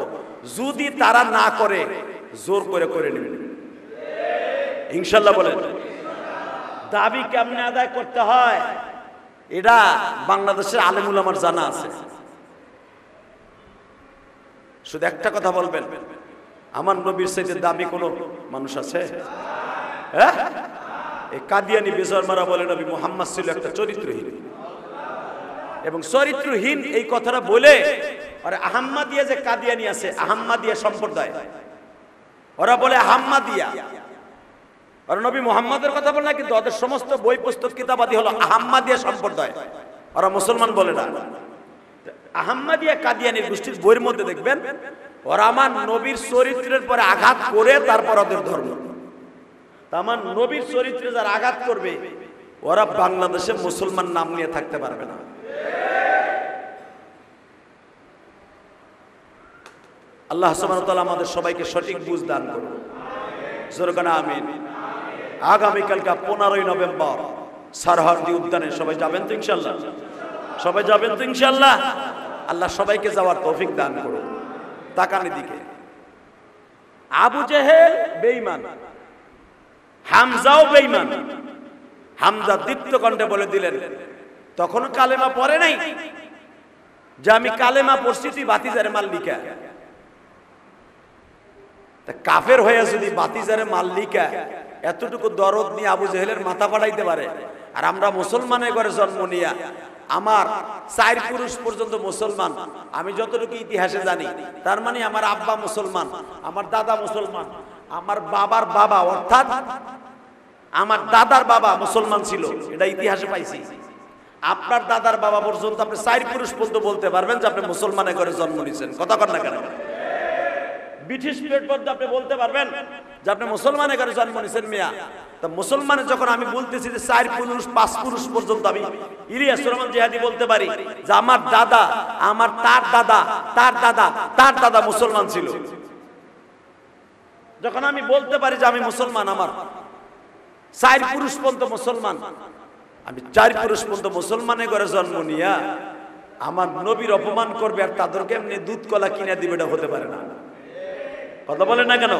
যদি তারা না করে, জোর করে করে নেবেন। ইনশাল্লাহ বলেন। দাবি কেমনে আদায় করতে হয় এটা বাংলাদেশের আলেম উলামার জানা আছে। শুধু একটা কথা বলবেন, আমার নবীর চাইতে দামি কোন মানুষ আছে? হ্যাঁ, এই কাদিয়ানী বেজরমারা বলে নবী মুহাম্মদ ছিল একটা চরিত্রহীন। এবং চরিত্রহীন এই কথাটা বলে আর আহম্মদিয়া যে কাদিয়ানী আছে, আহম্মদিয়া সম্প্রদায়, ওরা বলে আহম্মদিয়া। আর নবী মুহাম্মদের কথা বলে না, কিন্তু ওদের সমস্ত বই পুস্তক কিতাবাদি হলো আহম্মদিয়া সম্প্রদায়। ওরা মুসলমান বলে না। আহম্মদিয়া কাদিয়ানীর গোষ্ঠীর বইয়ের মধ্যে দেখবেন, ওরা আমার নবীর চরিত্রের পরে আঘাত করে তারপর ওদের ধর্ম। আমার নবীর চরিত্রে যারা আঘাত করবে, ওরা বাংলাদেশে মুসলমান নাম নিয়ে থাকতে পারবে না। আল্লাহ সুবহানাহু ওয়া তাআলা আমাদের সবাইকে সঠিক বুঝ দান করুন। জোরে বলেন আমিন। আগামীকালকা 15ই নভেম্বর সারহদি উদ্যানে সবাই যাবেন তো ইনশাআল্লাহ? সবাই যাবেন তো ইনশাআল্লাহ? আল্লাহ সবাইকে যাওয়ার তৌফিক দান করুন। তাকান দিকে, আবু জেহেল বেঈমান, হামজাও বেঈমান। হামজা দীপ্ত কণ্ঠে বলে দিলেন, তখন কালেমা পড়ে নাই, যে আমি কালেমা পড়ছি, তুই বাতিজারে মাল লিখা। কাফের হয়ে যদি বাতিজারে মাল লিখা এতটুকু দরদ নিয়ে আবু জেহেলের মাথা ফাটাইতে পারে, আর আমরা মুসলমানের ঘরে জন্ম নিয়া আমার 4 পুরুষ পর্যন্ত মুসলমান, আমি যতটুকু ইতিহাসে জানি, তার মানে আমার আব্বা মুসলমান, আমার দাদা মুসলমান, আমার বাবার বাবা অর্থাৎ আমার দাদার বাবা মুসলমান ছিল, এটা ইতিহাসে পাইছি। আপনার দাদার বাবা পর্যন্ত আপনি 4 পুরুষ পর্যন্ত বলতে পারবেন যে আপনি মুসলমানের ঘরে জন্ম নিয়েছেন। কথা কর না কেন? ব্রিটিশ পিরিয়ড পর্যন্ত আপনি বলতে পারবেন যে আপনি মুসলমানের ঘরে জন্ম নিয়েছেন মিয়া। তা মুসলমানের যখন আমি বলতেছি যে 4 পুরুষ 5 পুরুষ পর্যন্ত আমি ইলিয়াস রহমান জিহাদি বলতে পারি যে আমার দাদা, আমার তার দাদা, তার দাদা, তার দাদা মুসলমান ছিল, যখন আমি বলতে পারি যে আমি মুসলমান, আমার 4 পুরুষ পর্যন্ত মুসলমান, আমি 4 পুরুষ পর্যন্ত মুসলমানের ঘরে জন্ম নিয়া আমার নবীর অপমান করবে আর তাদেরকে এমনি দুধ কলা কিনে দিবে, এটা হতে পারে না। কথা বলেন না কেন?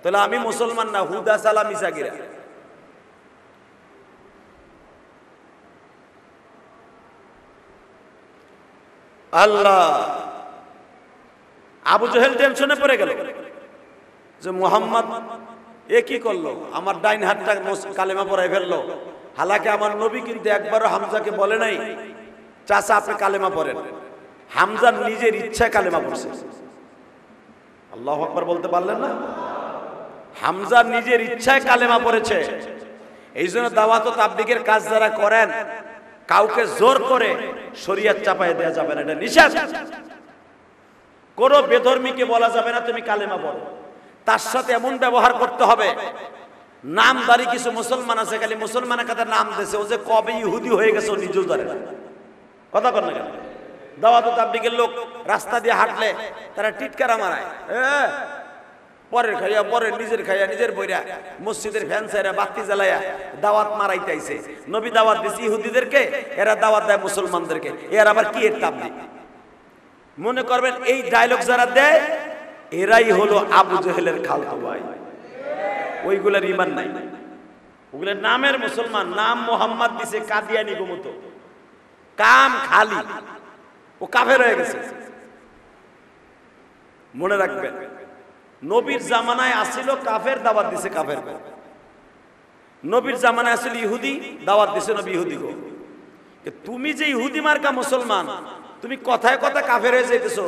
তাহলে আমি মুসলমান না, হুদা সালাম ইসাগিরা। আল্লাহ, আবু জেহেল টেনশনে পড়ে গেল যে মুহাম্মদ এ কি করলো, আমার ডাইন হাতটা কালেমা পড়াই ফেললো। হালাকে আমার নবী কিন্তু একবারও হামজাকে বলে নাই চাচা আপনি কালেমা পড়েন। হামজা নিজের ইচ্ছায় কালেমা পড়ছে। আল্লাহু আকবার বলতে পারলেন না? হামজা নিজের ইচ্ছায় কালেমা পড়েছে। এই জন্য দাওয়াত ও তাবলীগের কাজ যারা করেন, কাউকে জোর করে শরীয়ত চাপায় দেওয়া যাবে না, এটা নিষেধ। কোন বেধর্মীকে বলা যাবে না তুমি কালেমা পড়ো, তার সাথে এমন ব্যবহার করতে হবে। নামদারি কিছু মুসলমান আছে, খালি মুসলমানের কাছে নাম দিয়েছে, ও যে কবে ইহুদি হয়ে গেছে ও নিজেও জানে না। কথা কর না কেন? দাওয়াত ও তাবলীগের লোক রাস্তা দিয়ে হাঁটলে তারা টিটকারা মারায়, পরের খাইয়া পরের, নিজের খাইয়া নিজের বইরা, মসজিদের ফ্যান ছাইরা বাতি জ্বালাইয়া দাওয়াত মারাইতে আইছে। নবী দাওয়াত দিছে ইহুদিদেরকে, এরা দাওয়াত দেয় মুসলমানদেরকে। এর আবার কি এর তাবলীগ? মনে করবেন এই ডায়লগ যারা দেয় এরাই হলো আবু জেহেলের খালতো ভাই। ওইগুলোর ঈমান নাই, ওগুলোর নামের মুসলমান, নাম মোহাম্মদ দিছে কাদিয়ানি গোমত, কাম খালি, ও কাফের হয়ে গেছে। মনে রাখবেন, নবীর জামানায় আসিল কাফের, দাওয়াত দিছে কাফের। নবীর জামানায় আসিল ইহুদি, দাওয়াত দিছে নবী ইহুদি গো। তুমি যে ইহুদি মার্কা মুসলমান, তুমি কথায় কথা কাফের হয়ে যাইতেছো।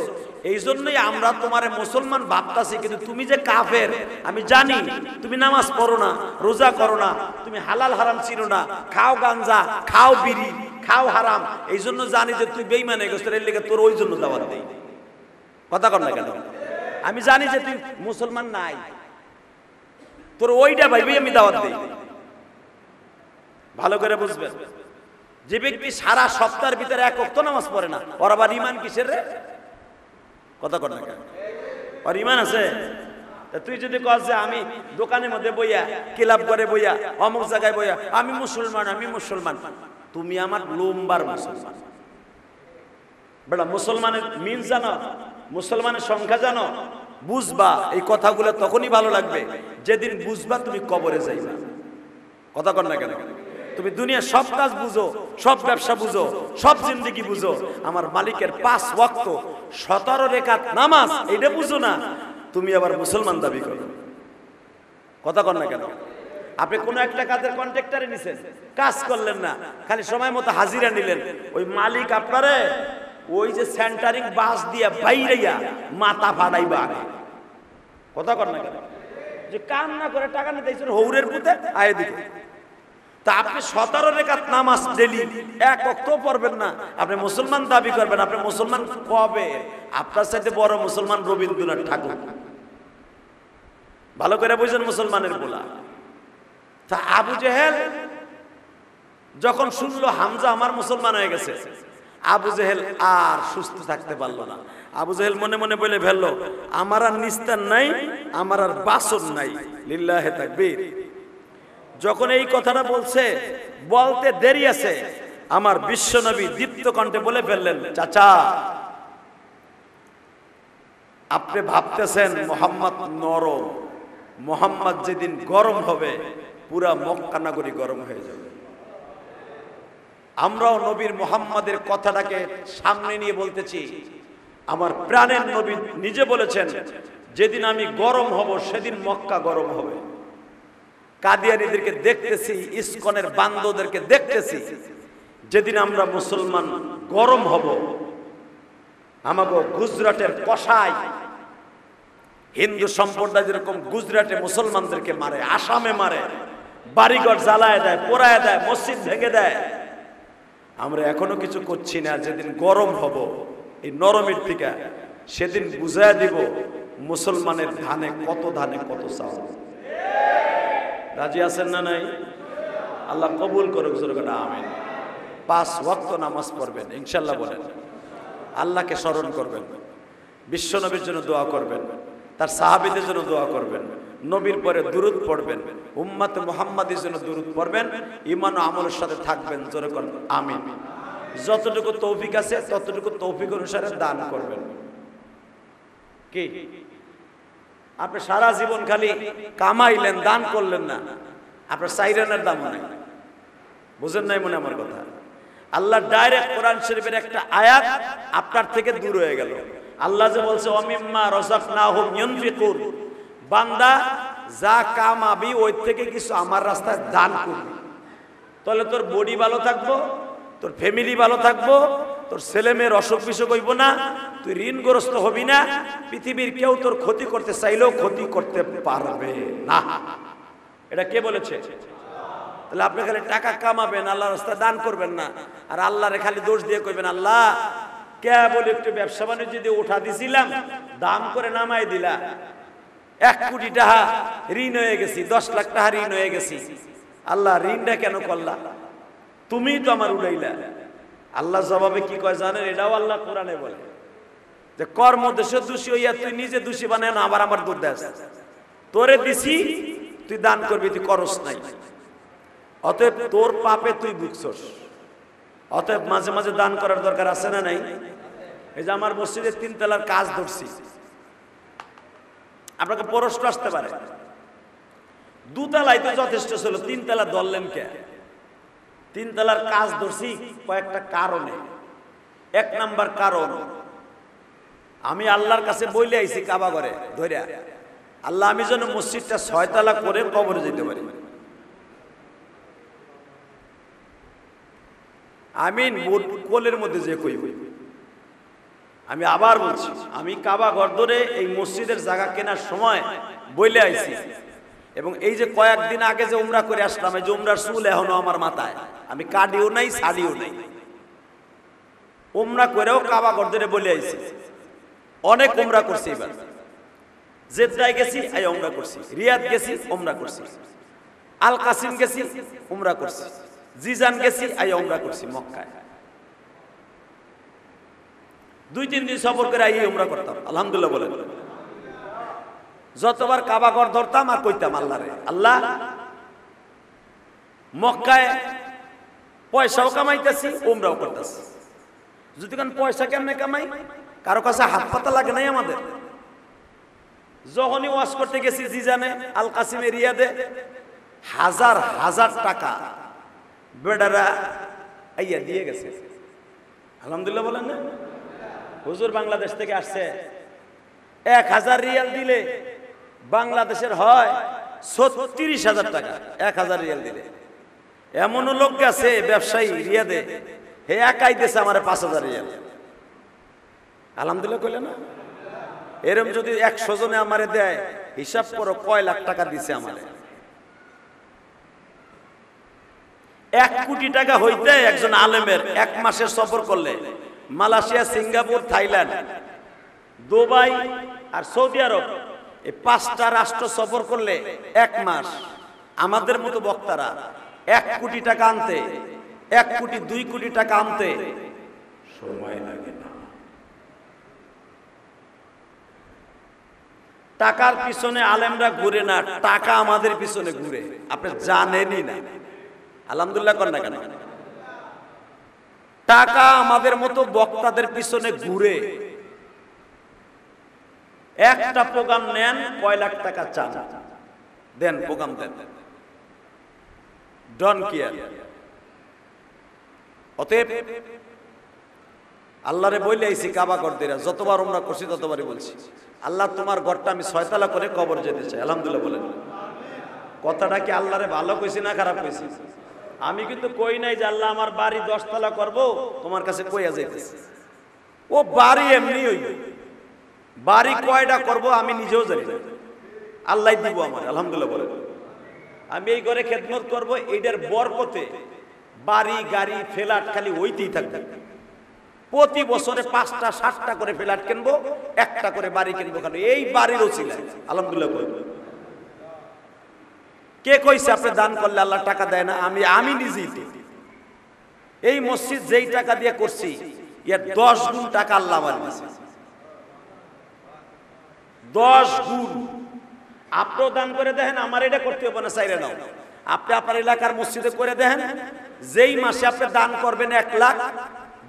এই জন্যই আমরা তোমারে মুসলমান ভাবতাছি, কিন্তু তুমি যে কাফের আমি জানি। তুমি নামাজ পড়ো না, রোজা করো না, তুমি হালাল হারাম চিনো না, খাও গাঞ্জা, খাও বিড়ি, খাও হারাম। এই জন্য জানি যে তুই বেঈমান হয়ে গেছিস, এর লেগে তোর ওই জন্য দাওয়াত দেই। কথা কর না কেন? আমি জানি যে তুই মুসলমান নাই, তোর ওইটা ভাইবেই আমি দাওয়াত দেই। ভালো করে বুঝবেন, যে ব্যক্তি সারা সপ্তাহের ভিতরে 1 ওয়াক্ত নামাজ পড়ে না, ওর আবার ঈমান কিসের রে? কথা কর না কেন? ওর ঈমান আছে? তুই যদি কস যে আমি দোকানের মধ্যে বইয়া, ক্লাব করে বইয়া, অমুক জায়গায় বইয়া আমি মুসলমান, আমি মুসলমান, তুমি আমার লম্বার মুসলমান। বেটা মুসলমানের মিল জানো, মুসলমানের সংখ্যা জানো, বুঝবা। এই কথাগুলো তখনই ভালো লাগবে যেদিন বুঝবা তুমি কবরে যাইবা। কথা কর না কেন? তুমি দুনিয়ার সব কাজ বুঝো, সব ব্যবসা বুঝো, সব জিন্দেগি বুঝো, আমার মালিকের 5 ওয়াক্ত 17 রাকাত নামাজ এটা বুঝো না, তুমি আবার মুসলমান দাবি করো। কথা কর না কেন? আপনি কোন একটা কাজের কন্ট্রাক্টরে নিছেন, কাজ করলেন না, খালি সময় মতো হাজিরা নিলেন, ওই মালিক আপনারে ওই যে সেন্টারিং বাস দিয়া বাইরেয়া মাথা ফাটাইবা। কথা কর না কেন? যে কাম না করে টাকা নিতে হৌরের পুঁতে আয় দিকে। তা আপনি 17 রাকাত নামাজ ডেলি 1 ওয়াক্ত পড়বেন না, আপনি মুসলমান দাবি করবেন। আপনি মুসলমান কবে? আপনার সাথে বড় মুসলমান রবীন্দ্রনাথ ঠাকুর। ভালো করে বুঝেন মুসলমানের বলা। তা আবু জেহেল যখন শুনলো হামজা আমার মুসলমান হয়ে গেছে, আবু জেহেল আর সুস্থ থাকতে পারলো না। আবু জেহেল মনে মনে বলে ফেললো, আমার আর নিস্তার নাই, আমার আর বাসন নাই। লিল্লাহে তাকবীর। যখন এই কথাটা বলছে, বলতে দেরি আছে, আমার বিশ্বনবী দীপ্ত কণ্ঠে বলে ফেললেন, চাচা আপনি ভাবতেছেন মোহাম্মদ নরম, মোহাম্মদ যেদিন গরম হবে পুরা মক্কা নগরী গরম হয়ে যাবে। আমরাও নবীর মোহাম্মদের কথাটাকে সামনে নিয়ে বলতেছি। আমার প্রাণের নবী নিজে বলেছেন, যেদিন আমি গরম হব সেদিন মক্কা গরম হবে। কাদিয়ানীদেরকে দেখতেছি, ইসকনের বান্দোদেরকে দেখতেছি, যেদিন আমরা মুসলমান গরম হব, আমাগো গুজরাটের কসাই হিন্দু সম্প্রদায় যেরকম গুজরাটে মুসলমানদেরকে মারে, আসামে মারে, বাড়িঘর জ্বালায় দেয়, পোড়ায় দেয়, মসজিদ ভেঙে দেয়, আমরা এখনো কিছু করছি না। যেদিন গরম হব এই নরমের থেকে, সেদিন বুঝায় দিব মুসলমানের ধানে কত চাউল। রাজি আছেন না নাই? আল্লাহ কবুল করুক, জোরে বলেন আমিন। 5 ওয়াক্ত নামাজ পড়বেন ইনশাআল্লাহ, বলেন আল্লাহকে স্মরণ করবেন, বিশ্বনবীর জন্য দোয়া করবেন, তার সাহাবীদের জন্য দোয়া করবেন, নবীর পরে দুরূদ পড়বেন, উম্মতে মুহাম্মাদের জন্য দুরূদ পড়বেন, ঈমান ও আমলের সাথে থাকবেন, জোরে বলেন আমিন। যতটুকু তৌফিক আছে ততটুকু তৌফিক অনুসারে দান করবেন। কি আপনি সারা জীবন খালি কামাইলেন, দান করলেন না, আপনার সাইরানের দামও নাই। বুঝেন নাই মনে আমার কথা? আল্লাহ ডাইরেক্ট কোরআন শরীফের একটা আয়াত আপনার থেকে দূর হয়ে গেল। আল্লাহ যে বলছে ওয়ামিম্মা রাযাকনাহুম ইউনফিকুন, বান্দা যা কামাবি ওই থেকে কিছু আমার রাস্তায় দান করবি, তাহলে তোর বডি ভালো থাকবো, তোর ফ্যামিলি ভালো থাকবো, তোর ছেলে মেয়ের অসুখ বিসুখ হইব না, তুই ঋণগ্রস্ত হবি না, পৃথিবীর কেউ তোর ক্ষতি করতে চাইলেও ক্ষতি করতে পারবে না। এটা কে বলেছে? তাহলে আপনি খালি টাকা কামাবেন, আল্লাহর রাস্তায় দান করবেন না, আর আল্লাহরে খালি দোষ দিয়ে কইবেন আল্লাহ কে বলে একটু ব্যবসা বাণিজ্য দিয়ে উঠা দিছিলাম, দাম করে নামাই দিলা, 1 কোটি টাকা ঋণ হয়ে গেছি, 10 লাখ টাকা ঋণ হয়ে গেছি, আল্লাহ ঋণটা কেন করলা? তুমিই তো আমার উড়াইলা। আল্লাহ জবাবে কি কয় জানেন? এটাও আল্লাহ কোরআনে বলে যে কর্ম দেশে দোষী হইয়া তুই নিজে দোষী বানায় না, আবার আমার দুধ দেশ, তোরে দিছি তুই দান করবি, তুই করস নাই, অতএব তোর পাপে তুই ভুগছস। অতএব মাঝে মাঝে দান করার দরকার আছে না নাই? এই যে আমার মসজিদের 3 তলার কাজ ধরছি, আপনাকে প্রশ্ন আসতে পারে 2 তলায় তো যথেষ্ট ছিল, 3 তলা ধরলেন কে? 3 তলার কাজ ধরছি কয়েকটা কারণে। 1 নাম্বার কারণ, আমি আল্লাহর কাছে বইলে আইছি কাবা ঘরে ধরে, আল্লাহ আমি যেন মসজিদটা 6 তলা করে কবরে যেতে পারি। আমিন কোলের মধ্যে যে কই। আমি আবার বলছি, আমি কাবা ঘর ধরে এই মসজিদের জায়গা কেনার সময় বইলে আইছি, এবং এই যে কয়েকদিন আগে যে উমরা করে আসলাম, এই যে উমরার চুল এখনো আমার মাথায়, আমি কাটিও নাই ছাড়িও নাই, উমরা করেও কাবা ঘর ধরে বলে আইছি। অনেক উমরা করছি, এবার জেদ্দায় গেছি এই উমরা করছি, রিয়াদ গেছি উমরা করছি, আল কাসিম গেছি উমরা করছি, জিজান গেছি এই উমরা করছি, মক্কায় 2-3 দিন সফর করে এই উমরা করতাম। আলহামদুলিল্লাহ বলেন। যতবার কাবা ঘর ধরতাম আর কইতাম আল্লাহরে, আল্লাহ মক্কায় পয়সাও কামাইতেছি উমরাও করতেছি, যদি কারণ পয়সা কেমনে কামাই, কারো কাছে হাত পাতা লাগে নাই আমাদের। যখনই ওয়াজ করতে গেছি জিজানে, আল কাসিমে, রিয়াদে, হাজার হাজার টাকা বেডারা আইয়া দিয়ে গেছে। আলহামদুলিল্লাহ বলেন না? হুজুর বাংলাদেশ থেকে আসছে, 1000 রিয়াল দিলে বাংলাদেশের হয় 36,000 টাকা। 1000 রিয়াল দিলে এমনও লোক গেছে ব্যবসায়ী রিয়াদে, হে একাই দিয়েছে আমার 5,000 রিয়াল। আলহামদুলিল্লাহ কইলে না? এরম যদি 100 জনে আমারে দেয়, হিসাব করো কয় লাখ টাকা দিছে আমারে। 1 কোটি টাকা হইতে একজন আলেমের 1 মাসের সফর করলে মালয়েশিয়া, সিঙ্গাপুর, থাইল্যান্ড, দুবাই আর সৌদি আরব, এই 5টা রাষ্ট্র সফর করলে 1 মাস আমাদের মতো বক্তারা 1 কোটি টাকা আনতে, 1 কোটি 2 কোটি টাকা আনতে সময় লাগে না। টাকার পিছনে আলেমরা ঘুরে না, টাকা আমাদের পিছনে ঘুরে, আপনি জানেনই না। আলহামদুলিল্লাহ কর না কেন? টাকা আমাদের মতো বক্তাদের পিছনে ঘুরে। একটা প্রোগ্রাম নেন, কয় লাখ টাকা চান, দেন প্রোগ্রাম দেন, ডন কেয়ার। অতএব আল্লাহরে বইলে আইছি কাবা ঘর দিয়ে, যতবার উমরা করছি ততবারই বলছি, আল্লাহ তোমার ঘরটা আমি 6 তলা করে কবর যেতে চাই। আলহামদুলিল্লাহ বলেন। কথাটা কি আল্লাহরে ভালো কইছি না খারাপ কইছি? আমি কিন্তু কই নাই যে আল্লাহ আমার বাড়ি 10 তলা করবো, তোমার কাছে কইয়া যাইতেছি। ও বাড়ি এমনি হইবে, বাড়ি কয়টা করব আমি নিজেও জানি না, আল্লাহ দিব আমার। আলহামদুলিল্লাহ বলেন। আমি এই ঘরে খেদমত করব, এইটার বরকতে বাড়ি গাড়ি ফ্ল্যাট খালি হইতেই থাকবে, প্রতি বছরে 5টা 7টা করে ফ্ল্যাট কিনবো, একটা করে বাড়ি কিনবো। কেন? এই বাড়ির ওসিলায়। আলহামদুলিল্লাহ। কে কইছে আপনি দান করলে আল্লাহ টাকা দেয় না? আমি নিজেই তো এই মসজিদ যেই টাকা দিয়ে করছি এর 10 গুণ টাকা আল্লাহ আমার কাছে, 10 গুণ। আপনিও দান করে দেখেন, আমার এটা করতে হবে না, চাইরে নাও। আপনি আপনার এলাকার মসজিদে করে দেখেন, যেই মাসে আপনি দান করবেন 1 লাখ,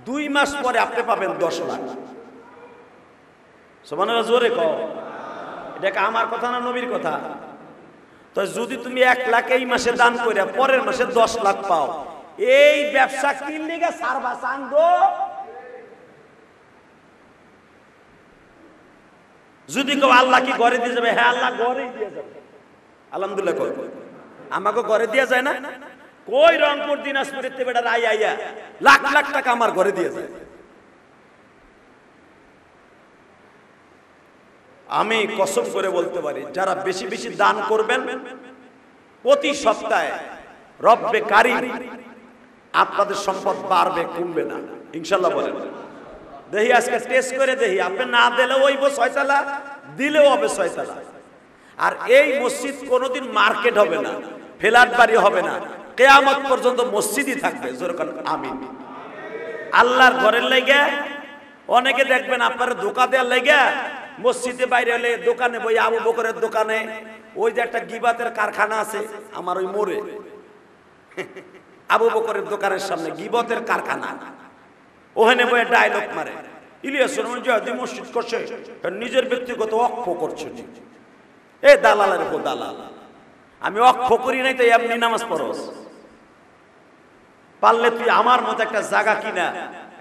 2 মাস পরে আপনি পাবেন 10 লাখ। সুবহানাল্লাহ, জোরে কও। এটা আমার কথা না নবীর কথা? তো যদি তুমি 1 লাখ এই মাসে দান করে পরের মাসে 10 লাখ পাও, এই ব্যবসা কি লিগে সারবা চান্দো? যদি কেউ আল্লাহ কি ঘরে দিয়ে যাবে? হ্যাঁ, আল্লাহ ঘরেই দিয়ে যাবে। আলহামদুলিল্লাহ। কই আমাকে ঘরে দেয়া যায় না? কই রংপুর দিনাজপুরের তে বেটা আইয়া লাখ লাখ টাকা আমার ঘরে দিয়ে যায়। আমি কসম করে বলতে পারি, যারা বেশি বেশি দান করবেন প্রতি সপ্তাহে, রব্বে কারিম আপনাদের সম্পদ বাড়বে, কমবে না ইনশাআল্লাহ। বলেন দেখি, আজকে টেস্ট করে দেখি। আপনি না দিলেও হইব 6 তালা, দিলেও হবে 6 তালা। আর এই মসজিদ কোনোদিন মার্কেট হবে না, ফ্ল্যাট বাড়ি হবে না, কিয়ামত পর্যন্ত মসজিদই থাকবে। যেরকম আমিন। আল্লাহর ঘরের লাগা অনেকে দেখবেন আপনার ধোঁকা দেওয়ার লাগা মসজিদে বাইরে হলে দোকানে বই, আবু বকরের দোকানে, ওই যে একটা গিবাতের কারখানা আছে আমার ওই মোড়ে, আবু বকরের দোকানের সামনে গিবতের কারখানা, ওখানে বই ডায়লগ মারে, ইলিয়াস রহমান মসজিদ করছে, নিজের ব্যক্তিগত অক্ষ করছে। এ দালালের উপর দালাল। আমি অক্ষ করি নাই তো এমনি নামাজ পড়স? পারলে তুই আমার মতো একটা জায়গা কিনা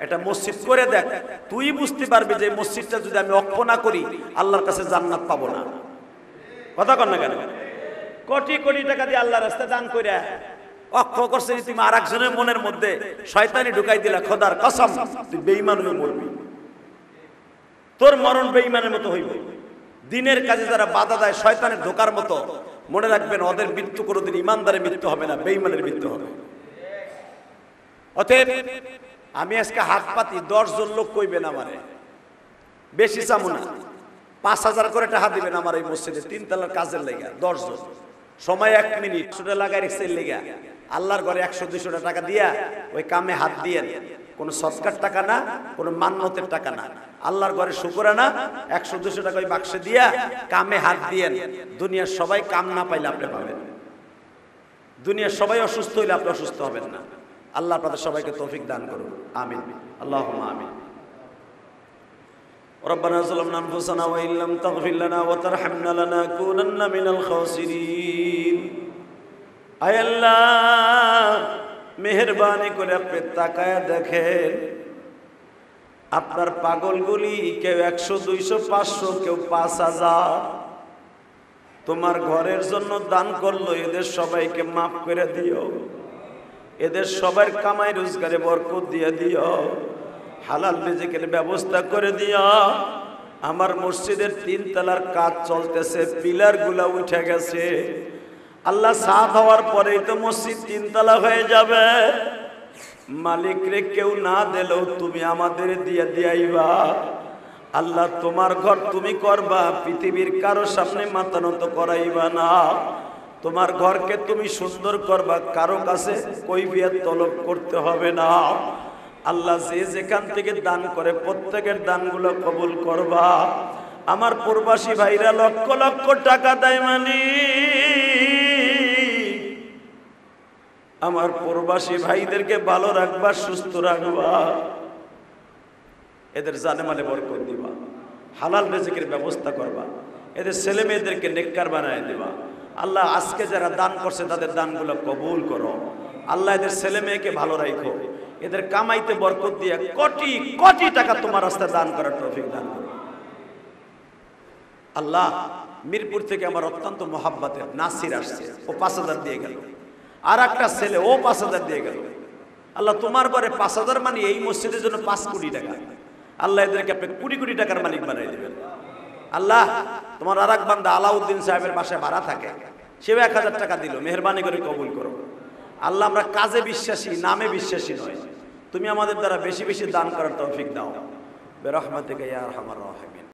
একটা মসজিদ করে দেখ, তুই বুঝতে পারবি যে মসজিদটা যদি আমি অক্ষ না করি আল্লাহর কাছে জান্নাত পাবো না। কথা কন না কেন? কোটি কোটি টাকা দিয়ে আল্লাহর রাস্তায় দান কইরা অক্ষ করছে, তুমি আর একজনের মনের মধ্যে শয়তানি ঢুকাই দিলা, খোদার কসম তুই বেঈমান হয়ে মরবি, তোর মরণ বেঈমানের মতো হইব। দিনের কাজে যারা বাধা দেয় শয়তানের ধোকার মতো, মনে রাখবেন ওদের মৃত্যু কোনোদিন ইমানদারের মৃত্যু হবে না, বেঈমানের মৃত্যু হবে। অতএব আমি আজকে হাত পাতি, 10 জন লোক কইবেন আমারে, বেশি চামু না, 5000 করে টাকা দিবেন আমার এই মসজিদে 3 তলার কাজের লেগা। 10 জন, সময় 1 মিনিট, সেটা লাগাই রেখেছে লেগা। আল্লাহর ঘরে 100-200 টাকা দিয়া ওই কামে হাত দিয়েন। কোনো সৎকার টাকা না, কোনো মান্যতের টাকা না, আল্লাহর ঘরে শুকরানা 100-200 টাকা ওই বাক্সে দিয়া কামে হাত দিয়েন। দুনিয়ার সবাই কাম না পাইলে আপনি পাবেন, দুনিয়ার সবাই অসুস্থ হইলে আপনি অসুস্থ হবেন না। আল্লাহ আপনাদের সবাইকে তৌফিক দান করুন, আমিন, আল্লাহুম্মা আমিন। ربنا ظلمنا أنفسنا وإن لم تغفر لنا وترحمنا لنكونن من الخاسرين। আয় আল্লাহ, মেহেরবানি করে আপনি তাকায়া দেখেন, আপনার পাগলগুলি কেউ 100, 200, 500, কেউ 5000 তোমার ঘরের জন্য দান করলো। এদের সবাইকে মাফ করে দিও, এদের সবার কামাই রোজগারে বরকত দিয়ে দিও, হালাল রিজিকের ব্যবস্থা করে দিও। আমার মসজিদের 3 তলার কাজ চলতেছে, পিলার গুলা উঠে গেছে। আল্লাহ সাফ হওয়ার পরেই তো মসজিদ 3 তলা হয়ে যাবে। মালিক রে কেউ না দিলেও তুমি আমাদের দিয়ে দিয়াইবা। আল্লাহ তোমার ঘর তুমি করবা, পৃথিবীর কারো সামনে মাথা নত করাইবা না। তোমার ঘরকে তুমি সুন্দর করবা, কারো কাছে কৈফিয়ত তলব করতে হবে না। আল্লাহ যে যেখান থেকে দান করে প্রত্যেকের দানগুলো কবুল করবা। আমার প্রবাসী ভাইরা লক্ষ লক্ষ টাকা দেয়, মানে আমার প্রবাসী ভাইদেরকে ভালো রাখবা, সুস্থ রাখবা, এদের জানে মালে বরকত দিবা, হালাল রিজিকের ব্যবস্থা করবা, এদের ছেলে মেয়েদেরকে নেককার বানায় দিবা। আল্লাহ আজকে যারা দান করছে তাদের দানগুলো কবুল করো। আল্লাহ এদের ছেলে মেয়েকে ভালো রাখো, এদের কামাইতে বরকত দিয়ে কোটি কোটি টাকা তোমার রাস্তায় দান করার তৌফিক দান করো। আল্লাহ, মিরপুর থেকে আমার অত্যন্ত মহাব্বতের নাসির আসছে, ও 5000 দিয়ে গেল। আর একটা ছেলে, ও 5000 দিয়ে গেল। আল্লাহ তোমার ঘরে 5000 মানে এই মসজিদের জন্য 5 কোটি টাকা। আল্লাহ এদেরকে আপনি কোটি কোটি টাকার মালিক বানাই দিবেন। আল্লাহ, তোমার আর এক বান্দা আলাউদ্দিন সাহেবের বাসায় ভাড়া থাকে, সেও 1000 টাকা দিল, মেহরবানি করে কবুল করো। আল্লাহ, আমরা কাজে বিশ্বাসী, নামে বিশ্বাসী নয়। তুমি আমাদের দ্বারা বেশি বেশি দান করার তৌফিক দাও বিরহমাতিকা ইয়া আরহামার রাহিমিন।